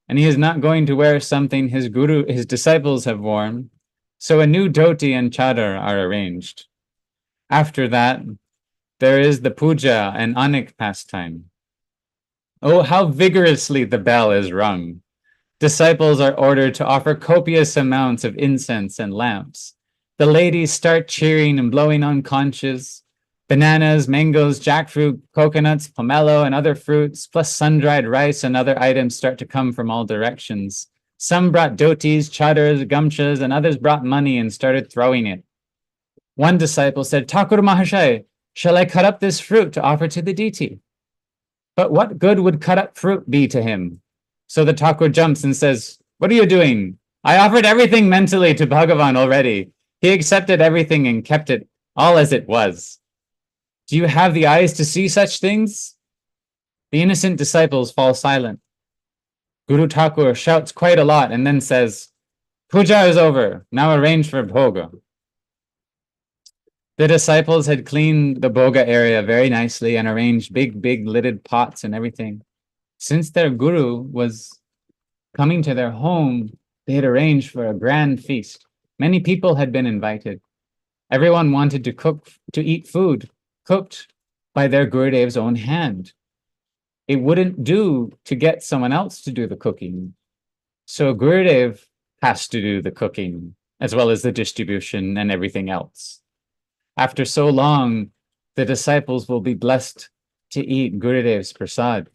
and he is not going to wear something his disciples have worn. So a new dhoti and chadar are arranged. After that, there is the puja and anik pastime. Oh, how vigorously the bell is rung. Disciples are ordered to offer copious amounts of incense and lamps. The ladies start cheering and blowing on conches. Bananas, mangoes, jackfruit, coconuts, pomelo, and other fruits, plus sun-dried rice and other items start to come from all directions. Some brought dhotis, chadars, gamchas, and others brought money and started throwing it. One disciple said, "Thakur Mahashai, shall I cut up this fruit to offer to the deity?" But what good would cut up fruit be to him? So the Thakur jumps and says, "What are you doing? I offered everything mentally to Bhagavan already. He accepted everything and kept it all as it was. Do you have the eyes to see such things?" The innocent disciples fall silent. Guru Thakur shouts quite a lot and then says, "Puja is over. Now arrange for bhoga." The disciples had cleaned the bhoga area very nicely and arranged big lidded pots and everything. Since their guru was coming to their home, they had arranged for a grand feast. Many people had been invited. Everyone wanted to eat food cooked by their Gurudev's own hand. It wouldn't do to get someone else to do the cooking. So Gurudev has to do the cooking, as well as the distribution and everything else. After so long, the disciples will be blessed to eat Gurudev's prasad.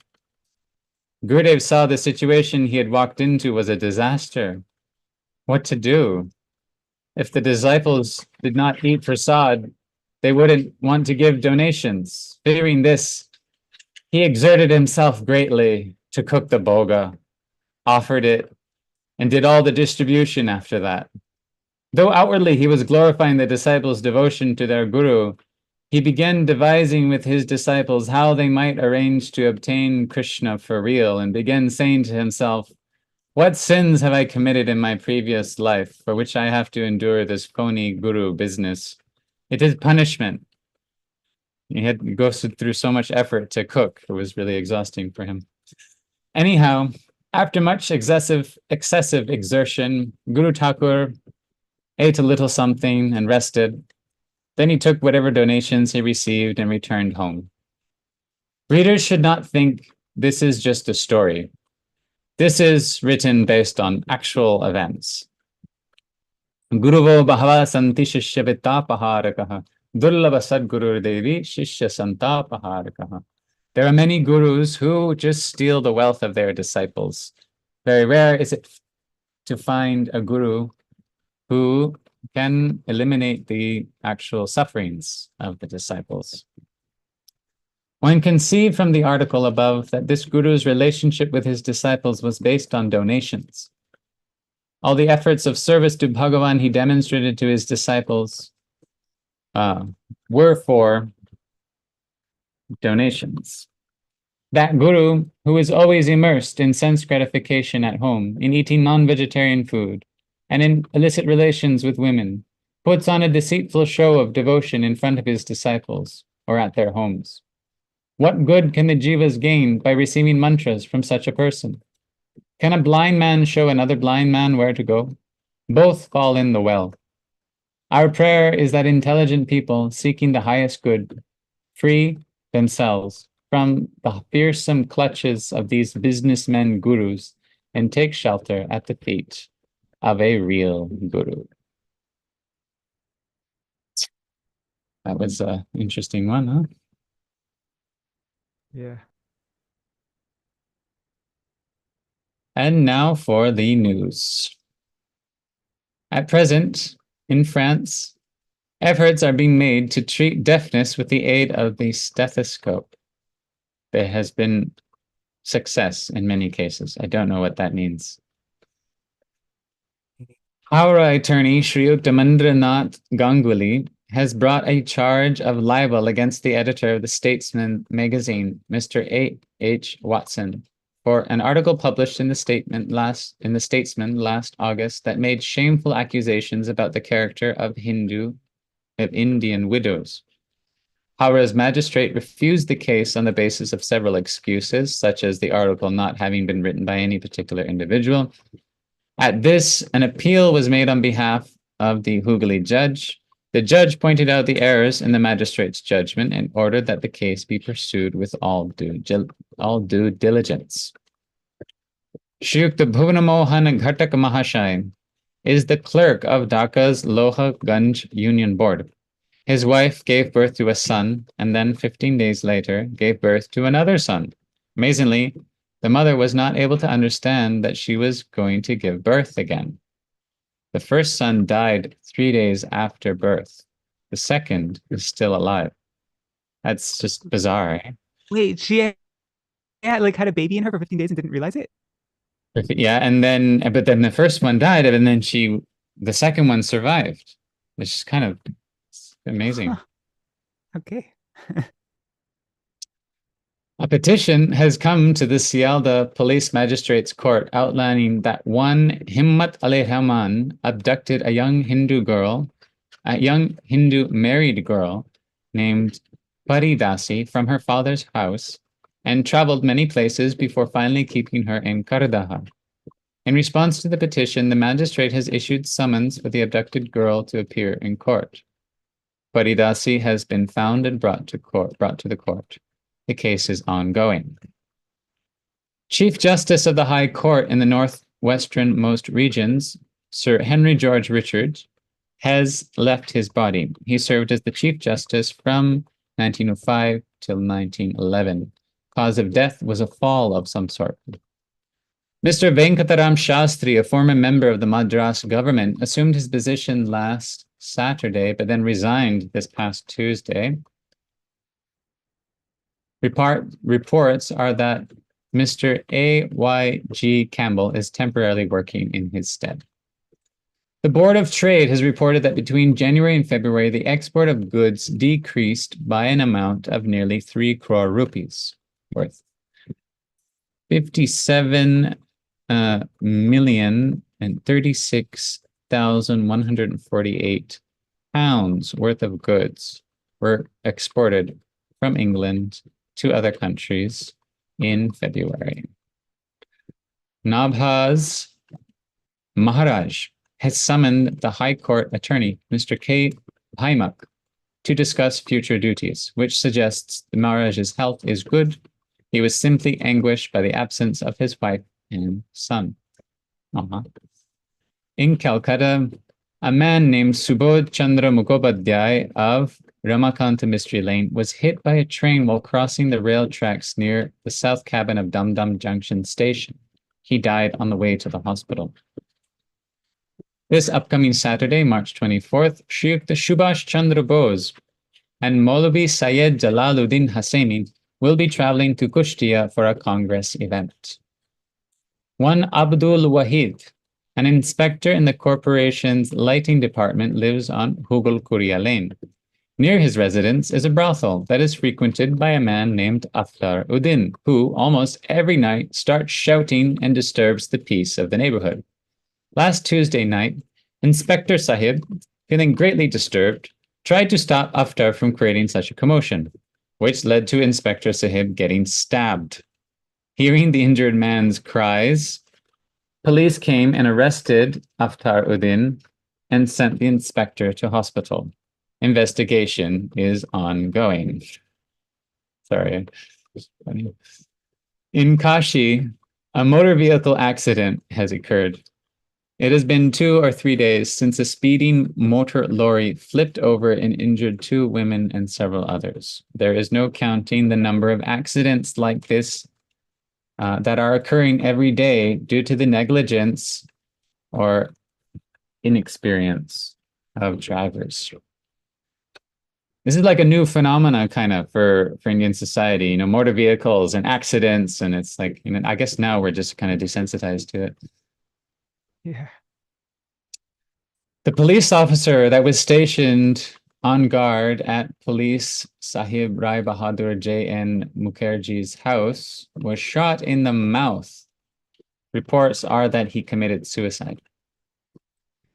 Gurudev saw the situation he had walked into was a disaster. What to do? If the disciples did not eat prasad, they wouldn't want to give donations. Fearing this, he exerted himself greatly to cook the bhoga, offered it, and did all the distribution after that. Though outwardly he was glorifying the disciples' devotion to their guru, he began devising with his disciples how they might arrange to obtain Krishna for real, and began saying to himself, "What sins have I committed in my previous life for which I have to endure this phony guru business? It is punishment." He had to go through so much effort to cook. It was really exhausting for him. Anyhow, after much excessive exertion, Guru Thakur ate a little something and rested. Then he took whatever donations he received and returned home. Readers should not think this is just a story. This is written based on actual events. Guruvo bahava santi shishya vittapaharakaha durlava sadguru devi shishya santapaharakaha. There are many gurus who just steal the wealth of their disciples. Very rare is it to find a guru who can eliminate the actual sufferings of the disciples. One can see from the article above that this Guru's relationship with his disciples was based on donations. All the efforts of service to Bhagavan he demonstrated to his disciples were for donations. That Guru, who is always immersed in sense gratification at home, in eating non-vegetarian food, and in illicit relations with women, puts on a deceitful show of devotion in front of his disciples or at their homes. What good can the jivas gain by receiving mantras from such a person? Can a blind man show another blind man where to go? Both fall in the well. Our prayer is that intelligent people seeking the highest good free themselves from the fearsome clutches of these businessmen gurus and take shelter at the feet of a real guru. That was an interesting one, huh? Yeah. And now for the news. At present, in France, efforts are being made to treat deafness with the aid of the stethoscope. There has been success in many cases. I don't know what that means. Howrah attorney Śrī Caitanya Kathā has brought a charge of libel against the editor of the Statesman magazine, Mr. A.H. Watson, for an article published in the Statesman last August that made shameful accusations about the character of Indian widows. Howrah's magistrate refused the case on the basis of several excuses, such as the article not having been written by any particular individual. At this, an appeal was made on behalf of the Hooghly judge. The judge pointed out the errors in the magistrate's judgment and ordered that the case be pursued with all due diligence. Shriyukta Bhuvanamohan Ghatak Mahashai is the clerk of Dhaka's Loha Ganj Union Board. His wife gave birth to a son, and then 15 days later gave birth to another son. Amazingly, the mother was not able to understand that she was going to give birth again. The first son died 3 days after birth. The second is still alive. That's just bizarre. Eh? Wait, she had a baby in her for 15 days and didn't realize it? Yeah, but then the first one died, and then the second one survived, which is kind of amazing. Huh. Okay. A petition has come to the Sialda Police Magistrates Court outlining that one Himmat Ali-Rahman abducted a young Hindu married girl named Paridasi from her father's house and traveled many places before finally keeping her in Kardaha. In response to the petition, the magistrate has issued summons for the abducted girl to appear in court. Paridasi has been found and brought to the court. The case is ongoing. Chief Justice of the High Court in the northwesternmost regions, Sir Henry George Richards, has left his body. He served as the Chief Justice from 1905 till 1911. Cause of death was a fall of some sort. Mr. Venkataram Shastri, a former member of the Madras government, assumed his position last Saturday, but then resigned this past Tuesday. Reports are that Mr. A.Y.G. Campbell is temporarily working in his stead. The Board of Trade has reported that between January and February, the export of goods decreased by an amount of nearly 3 crore rupees, worth 57,036,148 pounds worth of goods were exported from England to other countries in February. Nabhaz Maharaj has summoned the High Court attorney, Mr. K. Bhaimak, to discuss future duties, which suggests the Maharaj's health is good. He was simply anguished by the absence of his wife and son. In Calcutta, a man named Subodh Chandra Mukhopadhyay of Ramakanta Mystery Lane was hit by a train while crossing the rail tracks near the south cabin of Dum Dum Junction Station. He died on the way to the hospital. This upcoming Saturday, March 24th, Shriyukta Subhash Chandra Bose and Maulvi Syed Jalaluddin Hussaini will be traveling to Kushtia for a Congress event. One Abdul Wahid, an inspector in the corporation's lighting department, lives on Hugul Kuriya Lane. Near his residence is a brothel that is frequented by a man named Akhtar Uddin, who almost every night starts shouting and disturbs the peace of the neighborhood. Last Tuesday night, Inspector Sahib, feeling greatly disturbed, tried to stop Akhtar from creating such a commotion, which led to Inspector Sahib getting stabbed. Hearing the injured man's cries, police came and arrested Akhtar Uddin and sent the inspector to hospital. Investigation is ongoing. Sorry. Funny. In Kashi, a motor vehicle accident has occurred. It has been 2 or 3 days since a speeding motor lorry flipped over and injured 2 women and several others. There is no counting the number of accidents like this that are occurring every day due to the negligence or inexperience of drivers. This is like a new phenomena kind of for Indian society, you know, motor vehicles and accidents. And it's like, you know, I guess now we're just kind of desensitized to it. Yeah. The police officer that was stationed on guard at Police Sahib Rai Bahadur J.N. Mukherjee's house was shot in the mouth. Reports are that he committed suicide.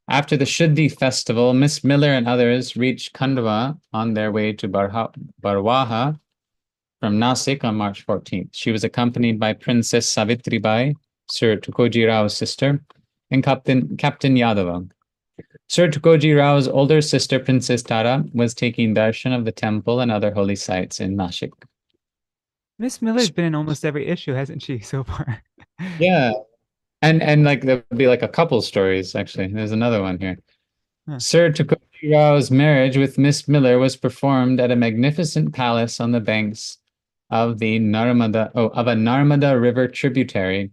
After the Shuddhi festival, Miss Miller and others reached Khandwa on their way to Barwaha from Nasik on March 14th. She was accompanied by Princess Savitribai, Sir Tukoji Rao's sister, and Captain Yadava. Sir Tukoji Rao's older sister, Princess Tara, was taking darshan of the temple and other holy sites in Nashik. Miss Miller's been in almost every issue, hasn't she, so far? Yeah. And like there'll be like a couple stories, actually. There's another one here. Huh. Sir Tukoji Rao's marriage with Miss Miller was performed at a magnificent palace on the banks of the Narmada River tributary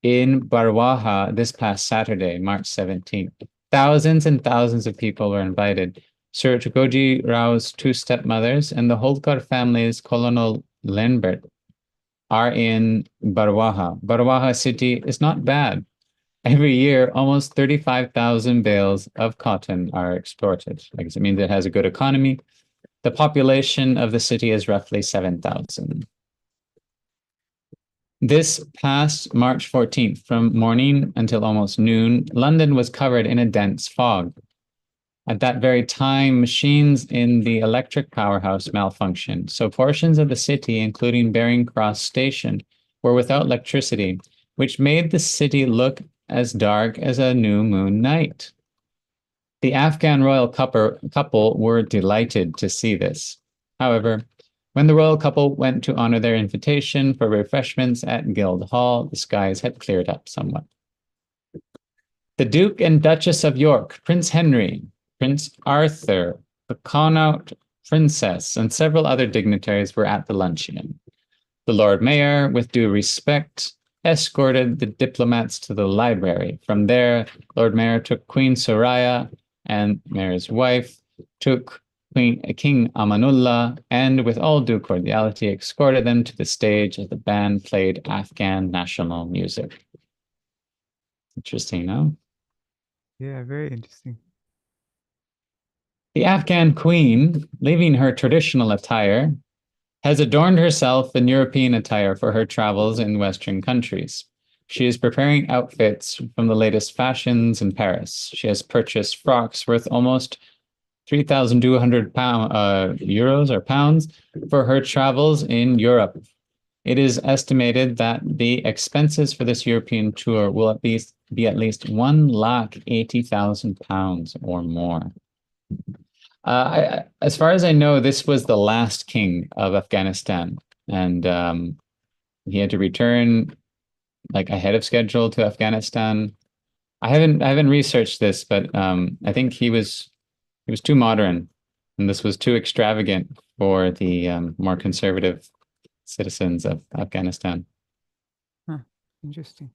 in Barwaha this past Saturday, March 17th. Thousands and thousands of people were invited. Sir Tukoji Rao's 2 stepmothers and the Holkar family's Colonel Lenbert are in Barwaha. Barwaha city is not bad. Every year, almost 35,000 bales of cotton are exported. I guess it means it has a good economy. The population of the city is roughly 7,000. This past March 14th, from morning until almost noon, London was covered in a dense fog. At that very time, machines in the electric powerhouse malfunctioned, so portions of the city, including Charing Cross Station, were without electricity, which made the city look as dark as a new moon night. The Afghan royal couple were delighted to see this. However, when the royal couple went to honor their invitation for refreshments at Guildhall, the skies had cleared up somewhat. The Duke and Duchess of York, Prince Henry, Prince Arthur, the Connaught Princess, and several other dignitaries were at the luncheon. The Lord Mayor, with due respect, escorted the diplomats to the library. From there, Lord Mayor took Queen Soraya and Mayor's wife, took King Amanullah, and with all due cordiality, escorted them to the stage as the band played Afghan national music. Interesting, no? Yeah, very interesting. The Afghan queen, leaving her traditional attire, has adorned herself in European attire for her travels in Western countries. She is preparing outfits from the latest fashions in Paris. She has purchased frocks worth almost 3,200 euros or pounds for her travels in Europe. It is estimated that the expenses for this European tour will be at least 1,80,000 pounds or more. As far as I know, this was the last king of Afghanistan, and he had to return like ahead of schedule to Afghanistan. I haven't researched this, but I think he was too modern, and this was too extravagant for the more conservative citizens of Afghanistan. Huh. Interesting.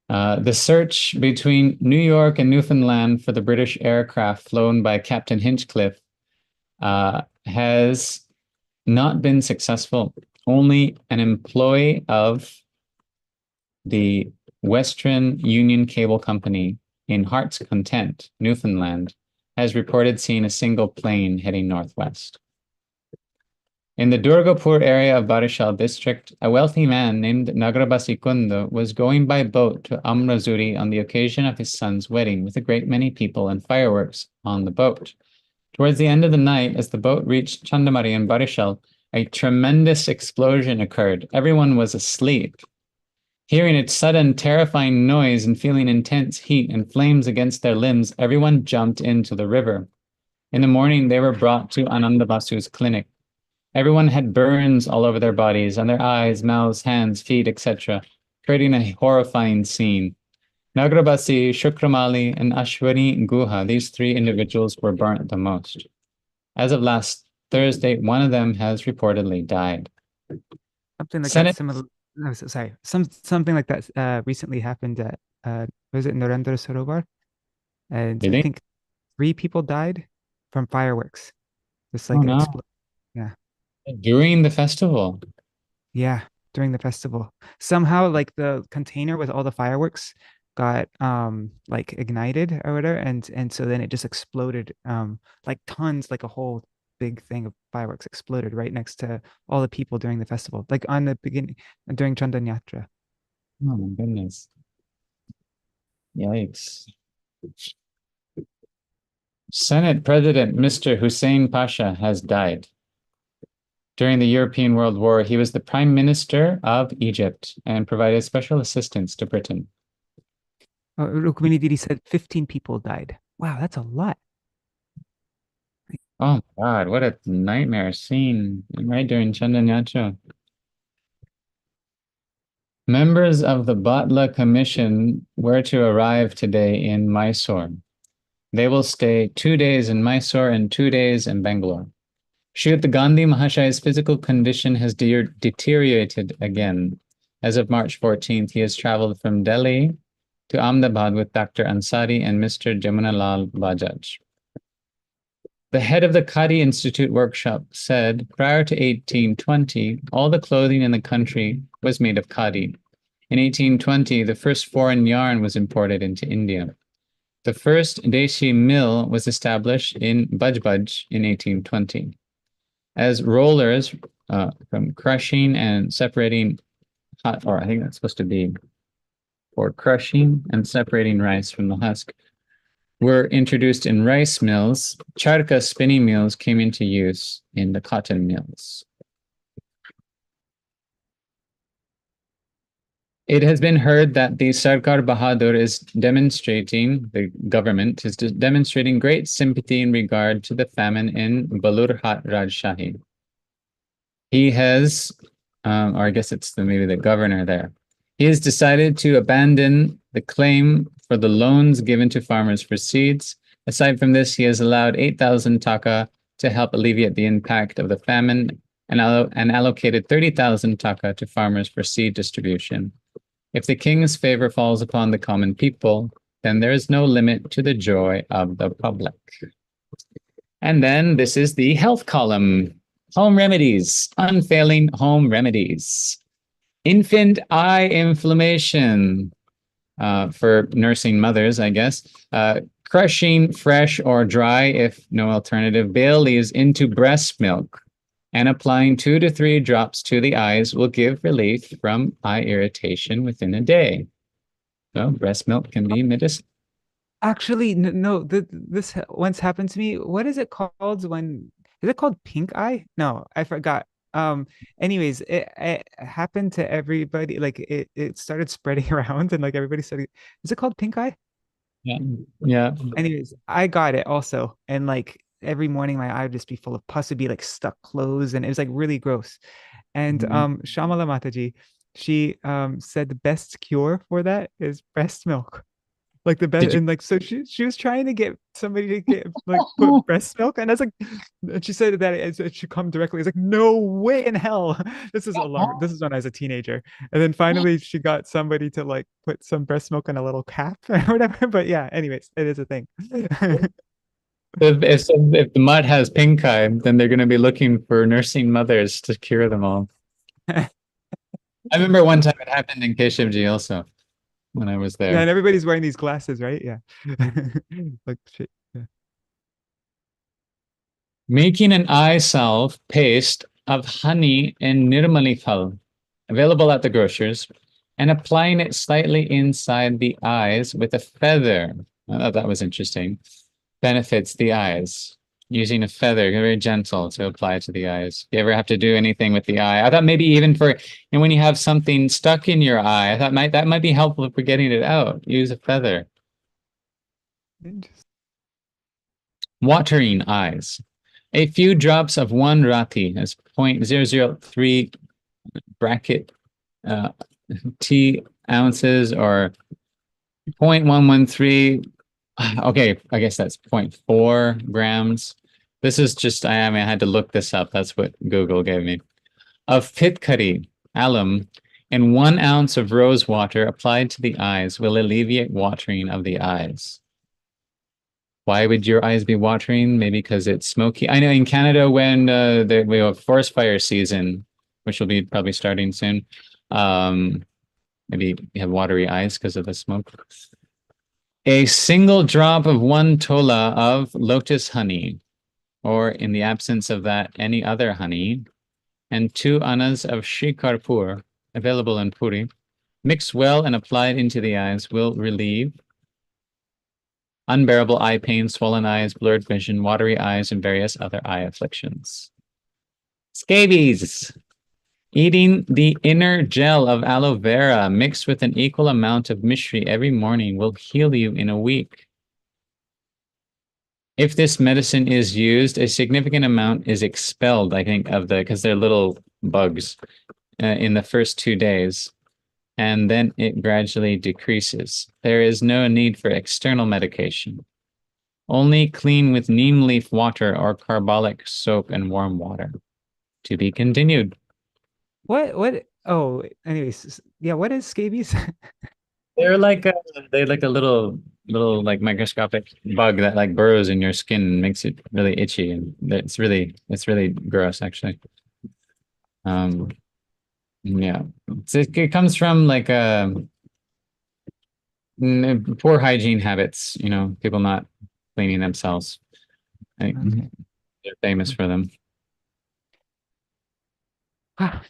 The search between New York and Newfoundland for the British aircraft flown by Captain Hinchcliffe has not been successful. Only an employee of the Western Union Cable Company in Heart's Content, Newfoundland, has reported seeing a single plane heading northwest. In the Durgapur area of Barishal district, a wealthy man named Nagarabasi Kundu was going by boat to Amrazuri on the occasion of his son's wedding with a great many people and fireworks on the boat. Towards the end of the night, as the boat reached Chandamari and Barishal, a tremendous explosion occurred. Everyone was asleep. Hearing its sudden, terrifying noise and feeling intense heat and flames against their limbs, everyone jumped into the river. In the morning, they were brought to Anandabasu's clinic. Everyone had burns all over their bodies, on their eyes, mouths, hands, feet, etc., creating a horrifying scene. Nagarabasi, Shukramali, and Ashwani Guha, these three individuals were burnt the most. As of last Thursday, one of them has reportedly died. Something like that similar. No, sorry. Something like that recently happened at was it Narendra Sarovar? And I think 3 people died from fireworks. Just like yeah. During the festival. Yeah, during the festival. Somehow like the container with all the fireworks got like ignited or whatever, and so then it just exploded like tons, like a whole big thing of fireworks exploded right next to all the people during the festival, like on the beginning during Chandanyatra. Oh my goodness. Yikes. Senate President Mr. Hussein Pasha has died. During the European World War, he was the Prime Minister of Egypt and provided special assistance to Britain. Rukmini Didi said 15 people died. Wow, that's a lot. Oh my God, what a nightmare scene right during Chandanyatra. Members of the Bhatla Commission were to arrive today in Mysore. They will stay 2 days in Mysore and 2 days in Bangalore. Shrita Gandhi Mahashay's physical condition has deteriorated again. As of March 14th, he has traveled from Delhi to Ahmedabad with Dr. Ansari and Mr. Jamunalal Bajaj. The head of the Khadi Institute workshop said, prior to 1820, all the clothing in the country was made of khadi. In 1820, the first foreign yarn was imported into India. The first Deshi mill was established in Bajbaj in 1820. As rollers from crushing and separating hot, or I think that's supposed to be for crushing and separating rice from the husk, were introduced in rice mills, charka spinning mills came into use in the cotton mills. It has been heard that the Sarkar Bahadur is demonstrating, the government is demonstrating great sympathy in regard to the famine in Balurhat Rajshahi. He has, or I guess it's maybe the governor there, he has decided to abandon the claim for the loans given to farmers for seeds. Aside from this, he has allowed 8,000 taka to help alleviate the impact of the famine and allocated 30,000 taka to farmers for seed distribution. If the king's favor falls upon the common people, then there is no limit to the joy of the public. And then this is the health column. Home remedies, unfailing home remedies. Infant eye inflammation, for nursing mothers, I guess. Crushing fresh or dry, if no alternative, bay leaves into breast milk and applying 2 to 3 drops to the eyes will give relief from eye irritation within a day. So breast milk can be medicine. Actually, no, this once happened to me. What is it called when, is it called pink eye? No, I forgot. Anyways, it happened to everybody. Like it started spreading around and like everybody started, is it called pink eye? Yeah. Anyways, I got it also. And like every morning my eye would just be full of pus, would be like stuck closed, and it was like really gross. And Shamala Mataji, she said the best cure for that is breast milk. Like the best, and like so she was trying to get somebody to get like put breast milk, and I was like, and she said that it should come directly. It's like, no way in hell. This is alarming. This is when I was a teenager, and then finally she got somebody to like put some breast milk in a little cap or whatever. But yeah, anyways, it is a thing. If the mud has pink eye, then they're going to be looking for nursing mothers to cure them all. I remember one time it happened in Keshivji also when I was there. Yeah, and everybody's wearing these glasses, right? Yeah. Like shit. Yeah. Making an eye salve paste of honey and nirmali phal, available at the grocers, and applying it slightly inside the eyes with a feather. I thought that was interesting. Benefits the eyes. Using a feather, very gentle to apply to the eyes. If you ever have to do anything with the eye, I thought maybe even and when you have something stuck in your eye, I thought that might be helpful for getting it out. Use a feather. Watering eyes. A few drops of 1 rati, as 0.003 bracket T ounces, or 0.113. Okay, I guess that's 0.4 grams. This is just, I had to look this up. That's what Google gave me. Of pitkari, alum, and 1 ounce of rose water applied to the eyes will alleviate watering of the eyes. Why would your eyes be watering? Maybe because it's smoky. I know in Canada when we have forest fire season, which will be probably starting soon, maybe you have watery eyes because of the smoke. A single drop of 1 tola of lotus honey, or in the absence of that, any other honey, and 2 annas of Śrī Karpur, available in Puri, mixed well and applied into the eyes, will relieve unbearable eye pain, swollen eyes, blurred vision, watery eyes, and various other eye afflictions. Scabies. Eating the inner gel of aloe vera mixed with an equal amount of mishri every morning will heal you in a week. If this medicine is used, a significant amount is expelled, I think, because they're little bugs in the first 2 days, and then it gradually decreases. There is no need for external medication. Only clean with neem leaf water or carbolic soap and warm water. To be continued. What? Oh, anyways, yeah. What is scabies? They're like a little like microscopic bug that like burrows in your skin and makes it really itchy, and it's really gross actually. Yeah, it comes from like poor hygiene habits. People not cleaning themselves. Okay. They're famous for them.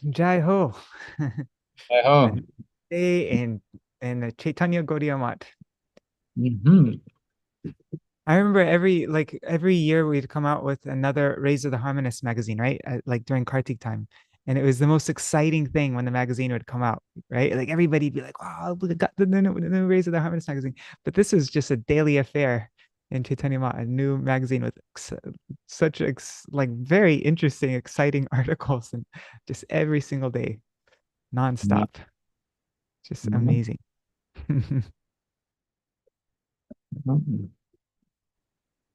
Jai Ho. Jai Ho. In Chaitanya Gaudiya Math. I remember every year we'd come out with another Raise of the Harmonists magazine, right? Like during Kartik time. And it was the most exciting thing when the magazine would come out, right? Like everybody'd be like, "Wow, we got the new Raise of the Harmonists magazine." But this is just a daily affair in Chaitanya Math, a new magazine with such like very interesting, exciting articles, and just every single day, nonstop. Just amazing.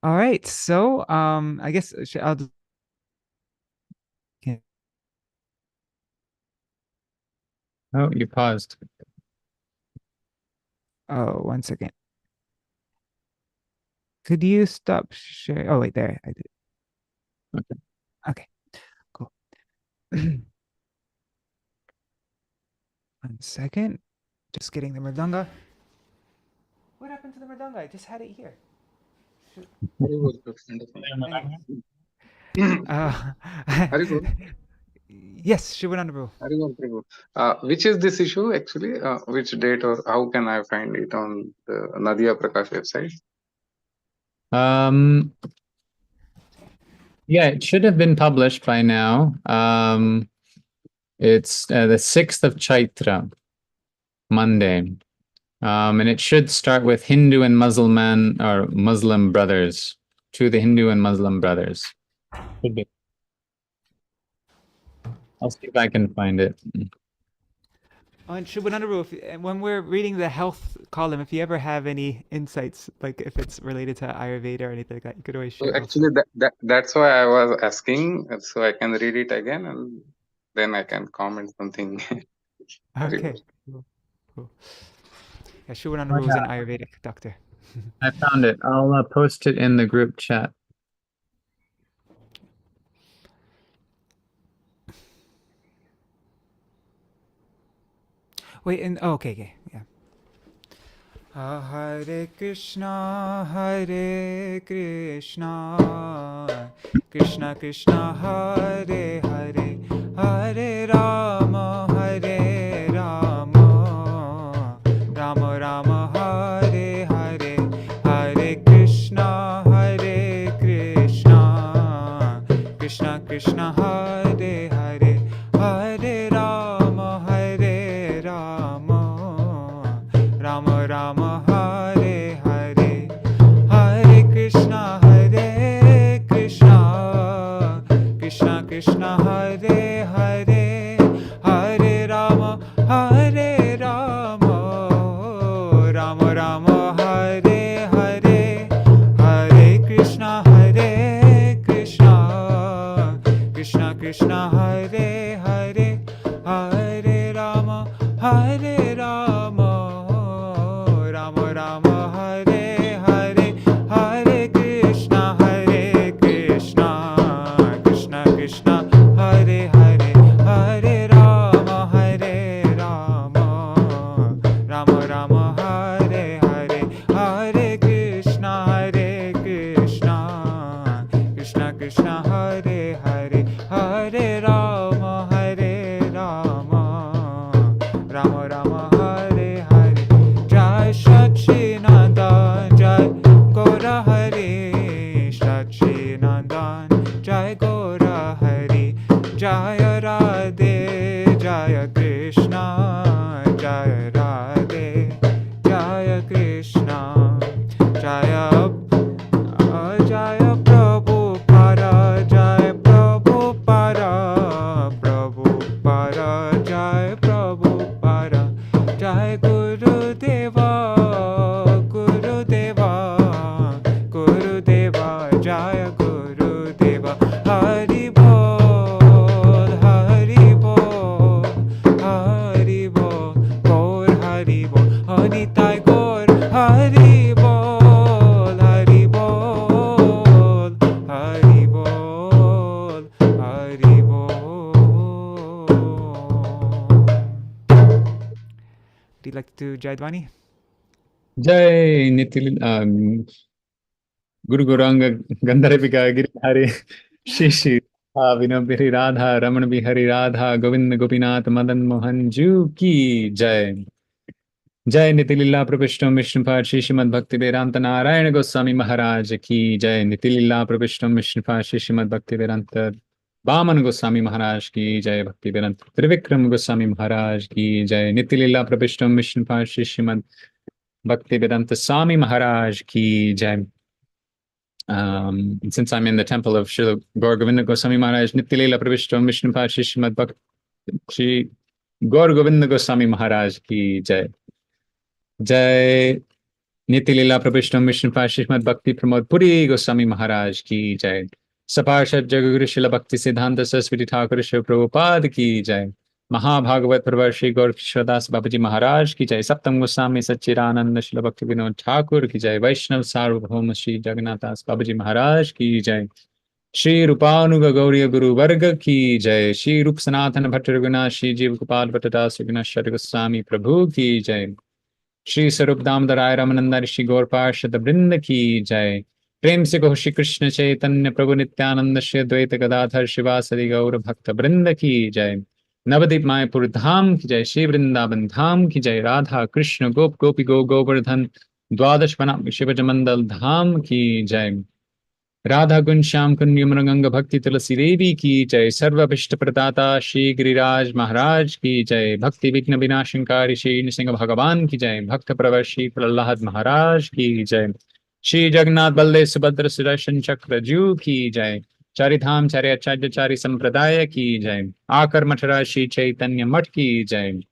All right, so I guess I'll just... Oh, you paused. Oh, 1 second. Could you stop sharing? Oh, wait, there. I did. Okay, cool. 1 second. Just getting the mridanga. What happened to the mridanga? I just had it here. Yes, Shivananda Prabhu. Which is this issue actually? Which date, or how can I find it on the Nadīyā Prakāśa website? Yeah, it should have been published by now. It's the 6th of Caitra, Monday. And it should start with Hindu and Muslim brothers, to the Hindu and Muslim brothers. Should be. I'll see if I can find it. And Shubhanandaru, when we're reading the health column, if you ever have any insights, like if it's related to Ayurveda or anything like that, you could always share. So actually, that's why I was asking, so I can read it again and then I can comment something. Okay, cool. Yeah, Shubhanandaru is an Ayurvedic doctor. I found it. I'll post it in the group chat. Wait, and okay, yeah. Hare Krishna, Krishna Krishna, Hare Hare, Hare Rama, Rama Rama, Hare Hare, Hare Krishna, Krishna Krishna, Hare Hare, Hare Rama, Rama Rama, Hare Hare, Hare Krishna, Krishna Krishna, Hare Hare, Hare Rama, Rama Rama, Hare Hare, Hare Krishna, Krishna Krishna, Hare Hare, Hare Rama, Rama Rama, Hare Hare, Hare Krishna, Krishna Krishna, Hare Hare, Hare Rama, Rama Rama, Hare Hare, Hare Krishna, Krishna Krishna, Hare Hare, Hare Rama, Rama Rama, Hare Hare. Jai Sachinandan, Jai Gaura Hari, Sachinandan, Jai Gaura Hari, Jaya Radhe, Jaya Krishna, Jaya Radhe, Jaya Krishna, Jaya Jaya Prabhupada, Jaya Prabhupada, Prabhupada, Jaya Prabhupada, Jai Gurudeva, Gurudeva, Gurudeva, Jaya Gurudeva, Hari Bol, Hari Bol, Hari Bol, Gaur Hari Bol, Anitai Gaur Hari Bol, Hari Bol, Hari Bol, Hari Bol. Do you like to do Jaidvani? Jai Nitil Guru Guranga Gandharvika Girihari Shishi Vinabhiri Radha Raman Bihari Radha Govinda Gopinath Madan Mohan Ju Ki Jai. Jai Nitilila Prabhishtam Vishnupad Shishimad Bhakti Vedanta Narayana Goswami Maharaj Ki Jai. Nitilila Prabhishtam Vishnupad Shishimad Bhakti Vedanta Vaman Goswami Maharaj Ki Jai. Bhakti Vedanta Trivikram Goswami Maharaj Ki Jai. Nitilila Prabhishtam Vishnupad Shishimad Bhakti Vedanta Swami Maharaj Ki Jai. Since I'm in the temple of Srila Gaur Govinda Goswami Maharaj, Nitilila Prabhishtam Vishnupad Shishimad Bhakti Shri Gaur Govinda Goswami Maharaj Ki Jai. Jai Nitilila Prabhishtam Vishnupad Shishimad Bhakti Pramod Puri Goswami Maharaj Ki Jai. Saparshad Jagaguru Srila Bhakti Siddhanta Saraswati Thakur Srila Prabhupada Ki Jai. Mahabhagavat Pravar Shri Gaur Kishodas Babaji Maharaj Ki Jai. Saptam Goswami Satchirananda Srila Bhakti Vinod Thakur Ki Jai. Vaishnav Sarvabhauma Shri Jagannathas Babaji Maharaj Ki Jai. Shri Rupanuga Gauriya Guru Varga Ki Jai. Shri Rup Sanatana Bhatta Raghunatha Shri Jiva Gopal Bhattadas Raghunath Shri Goswami Prabhu Ki Jai. Shri Sarup Damodar Ramananda Rishi Gaur Parshad Vrinda Ki Jai. Prem se Kaho Shri Krishna Chaitanya Prabhu Nityananda Shri Advaita Gadadhar Śrīvāsa Gaura Bhakta Vrinda Ki Jai. Navadip Mayapur Dham Ki Jai. Shri Vrindavan Dham Ki Jai. Radha Krishna Gop Gopi Go Govardhan Dwadash Vanam Shivajamandal Dham Ki Jai. Radha Gun Shyam Kun Yamranganga Bhakti Tulasi Devi Ki Jai. Sarva Bhishta Pradata Shri Giriraj Maharaj Ki Jai. Bhakti Vigna Vinashankari Shri Nisingha Bhagavan Ki Jai. Bhakta Pravar Shri Prahlad Maharaj Ki Jai. Shri Jagannath Baldev Subhadra Sudarshan Chakra Ju Ki Jai. Charidham Charya Acharya Chari Sampradaya Ki Jai. Akar Mathara Shri Caitanya Mat Ki Jai.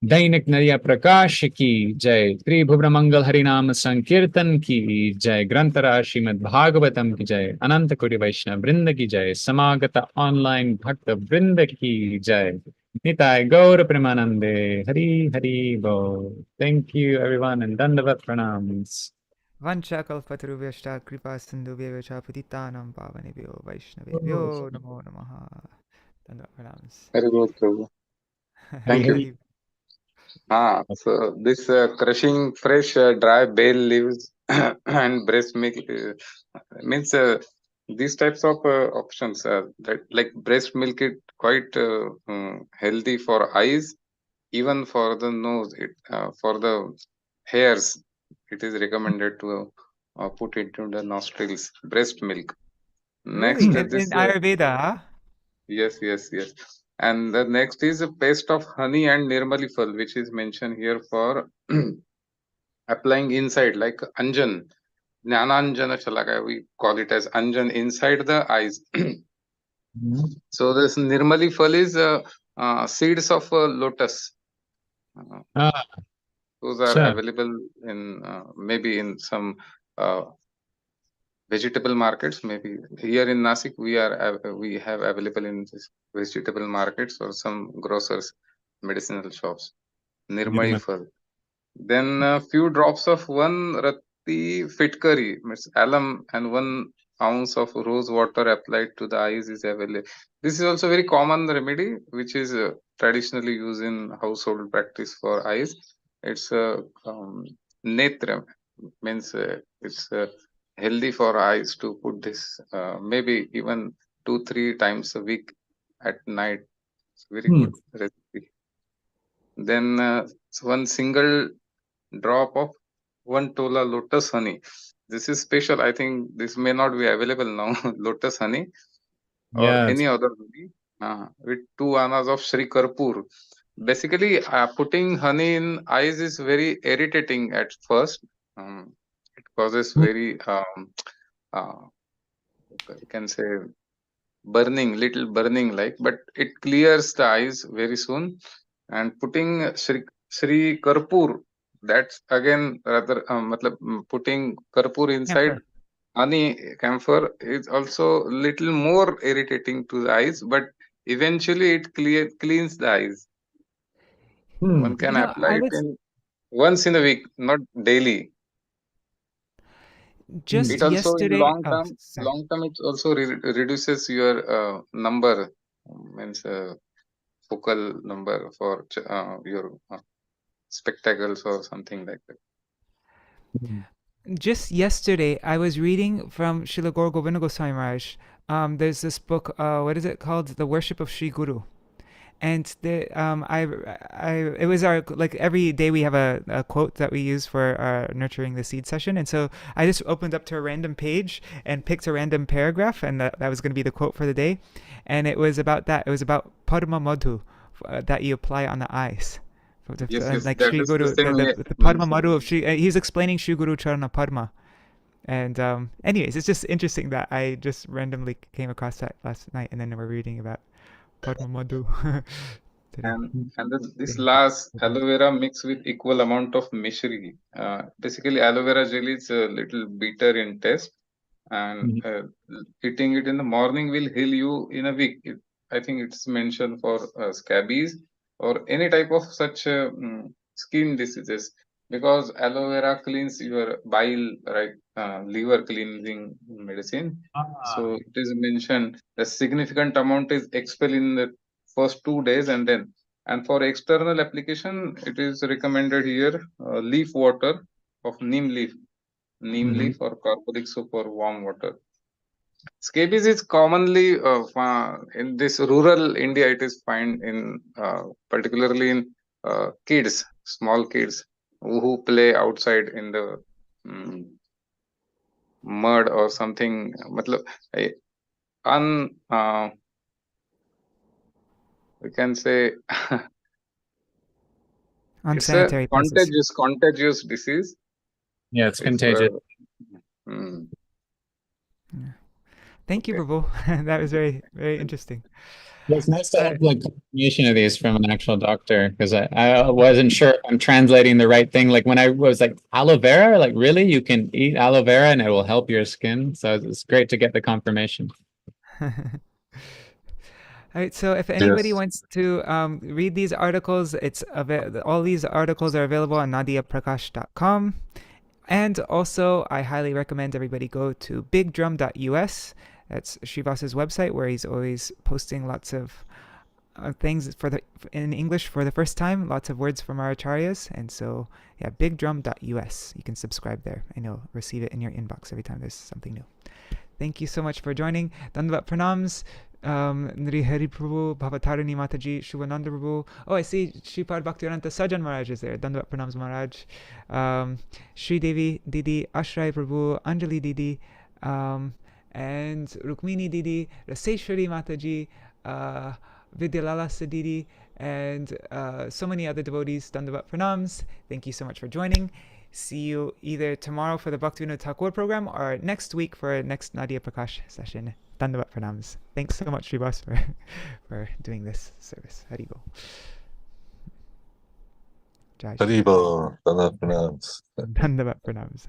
Dainik Nadīyā Prakāśa Ki Jai. Tribhuvra Mangal Harinam Sankirtan Ki Jai. Grantara Srimad Bhagavatam Ki Jai. Ananta Koti Vaishnava Vrinda Ki Jai. Samagata Online Bhakta Vrinda Ki Jai. Nitai Gaur Premanande. Hari Hari Bo. Thank you everyone and Dandavat Pranams. Vancha kalpatarubhyashta kripa sindhubhyevacha patitanam pavanebhyo vaishnavebhyo namo namaha. Dandavad pranams. Very good, Prabhu. Thank you. So this crushing fresh dry bay leaves and breast milk means these types of options that like breast milk is quite healthy for eyes, even for the nose. For the hairs, it is recommended to put it into the nostrils. Breast milk. Next, Really? In Ayurveda, huh? Yes. And the next is a paste of honey and nirmali phal, which is mentioned here for applying inside, like anjan, jnananjana shalaka, we call it as anjan inside the eyes. So this nirmali phal is seeds of lotus. Those are available in maybe in some vegetable markets. Maybe here in Nasik we have available in this vegetable markets or some grocers, medicinal shops. Nirmali phal. Then a few drops of 1 rati fitkari, means alum, and 1 ounce of rose water applied to the eyes is available. This is also very common remedy, which is traditionally used in household practice for eyes. It's netra, means it's healthy for eyes to put this maybe even 2-3 times a week at night. It's very good recipe. Then 1 single drop of 1 tola lotus honey. This is special. I think this may not be available now. Lotus honey or any other honey with 2 annas of Śrī Karpur. Basically, putting honey in eyes is very irritating at first. It causes very you can say little burning like, but it clears the eyes very soon. And putting Śrī Karpur, that's again rather putting karpur inside honey camphor is also little more irritating to the eyes, but eventually it cleans the eyes. One can apply it once in a week, not daily. Just it also yesterday, in long term it also reduces your number, means focal number for your spectacles or something like that. Just yesterday, I was reading from Srila Gaura Govinda Goswami Maharaj. There's this book, what is it called? The Worship of Sri Guru. And it was our, like every day we have a quote that we use for our nurturing the seed session. And so I just opened up to a random page and picked a random paragraph, and that was going to be the quote for the day. And it was about that. It was about Padma Madhu that you apply on the eyes. Yes, like Sri Guru, the Padma Madhu of Sri, he's explaining Sri Guru Charana Padma. And anyways, it's just interesting that I just randomly came across that last night, and then we're reading about Padma Madhu. And then this last aloe vera mixed with equal amount of mishri. Basically, aloe vera jelly is a little bitter in taste, and eating it in the morning will heal you in a week. I think it's mentioned for scabies or any type of such skin diseases, because aloe vera cleans your bile, right? Liver cleansing medicine. So it is mentioned the significant amount is expelled in the first 2 days, and for external application, it is recommended here leaf water of neem leaf or carboxylic soap or warm water. Scabies is commonly in this rural India. It is found in particularly in kids, small kids who play outside in the mud or something. We can say unsanitary it's a contagious disease. Yeah, it's contagious. Thank you, Prabhu. That was very, very interesting. Yeah, it's nice to have like confirmation of these from an actual doctor, because I wasn't sure if I'm translating the right thing. Like when I was like, aloe vera, like really, you can eat aloe vera and it will help your skin. So it's great to get the confirmation. All right, so if anybody wants to read these articles, all these articles are available on nadiyaprakāśa.com. And also, I highly recommend everybody go to bigdrum.us. That's Śrīvāsa's website, where he's always posting lots of things in English for the first time, lots of words from our acharyas. And so, yeah, bigdrum.us. You can subscribe there, and you'll receive it in your inbox every time there's something new. Thank you so much for joining. Dandavat pranams. Nri Hari Prabhu, Bhavatarani Mataji, Shubhananda Prabhu. Oh, I see Shripad Bhaktivedanta Sajan Maharaj is there. Dandavat pranams Maharaj. Shri Devi Didi, Ashray Prabhu, Anjali Didi, and Rukmini Didi, Raseshwari Mataji, Vidyalalasa Didi, and so many other devotees. Dandavat pranams. Thank you so much for joining. See you either tomorrow for the Bhaktivinoda Thakur program or next week for our next Nadīyā Prakāśa session. Dandavat pranams. Thanks so much, Śrīvāsa, for doing this service. Haribol. Haribol. Dandavat pranams. Dandavat pranams.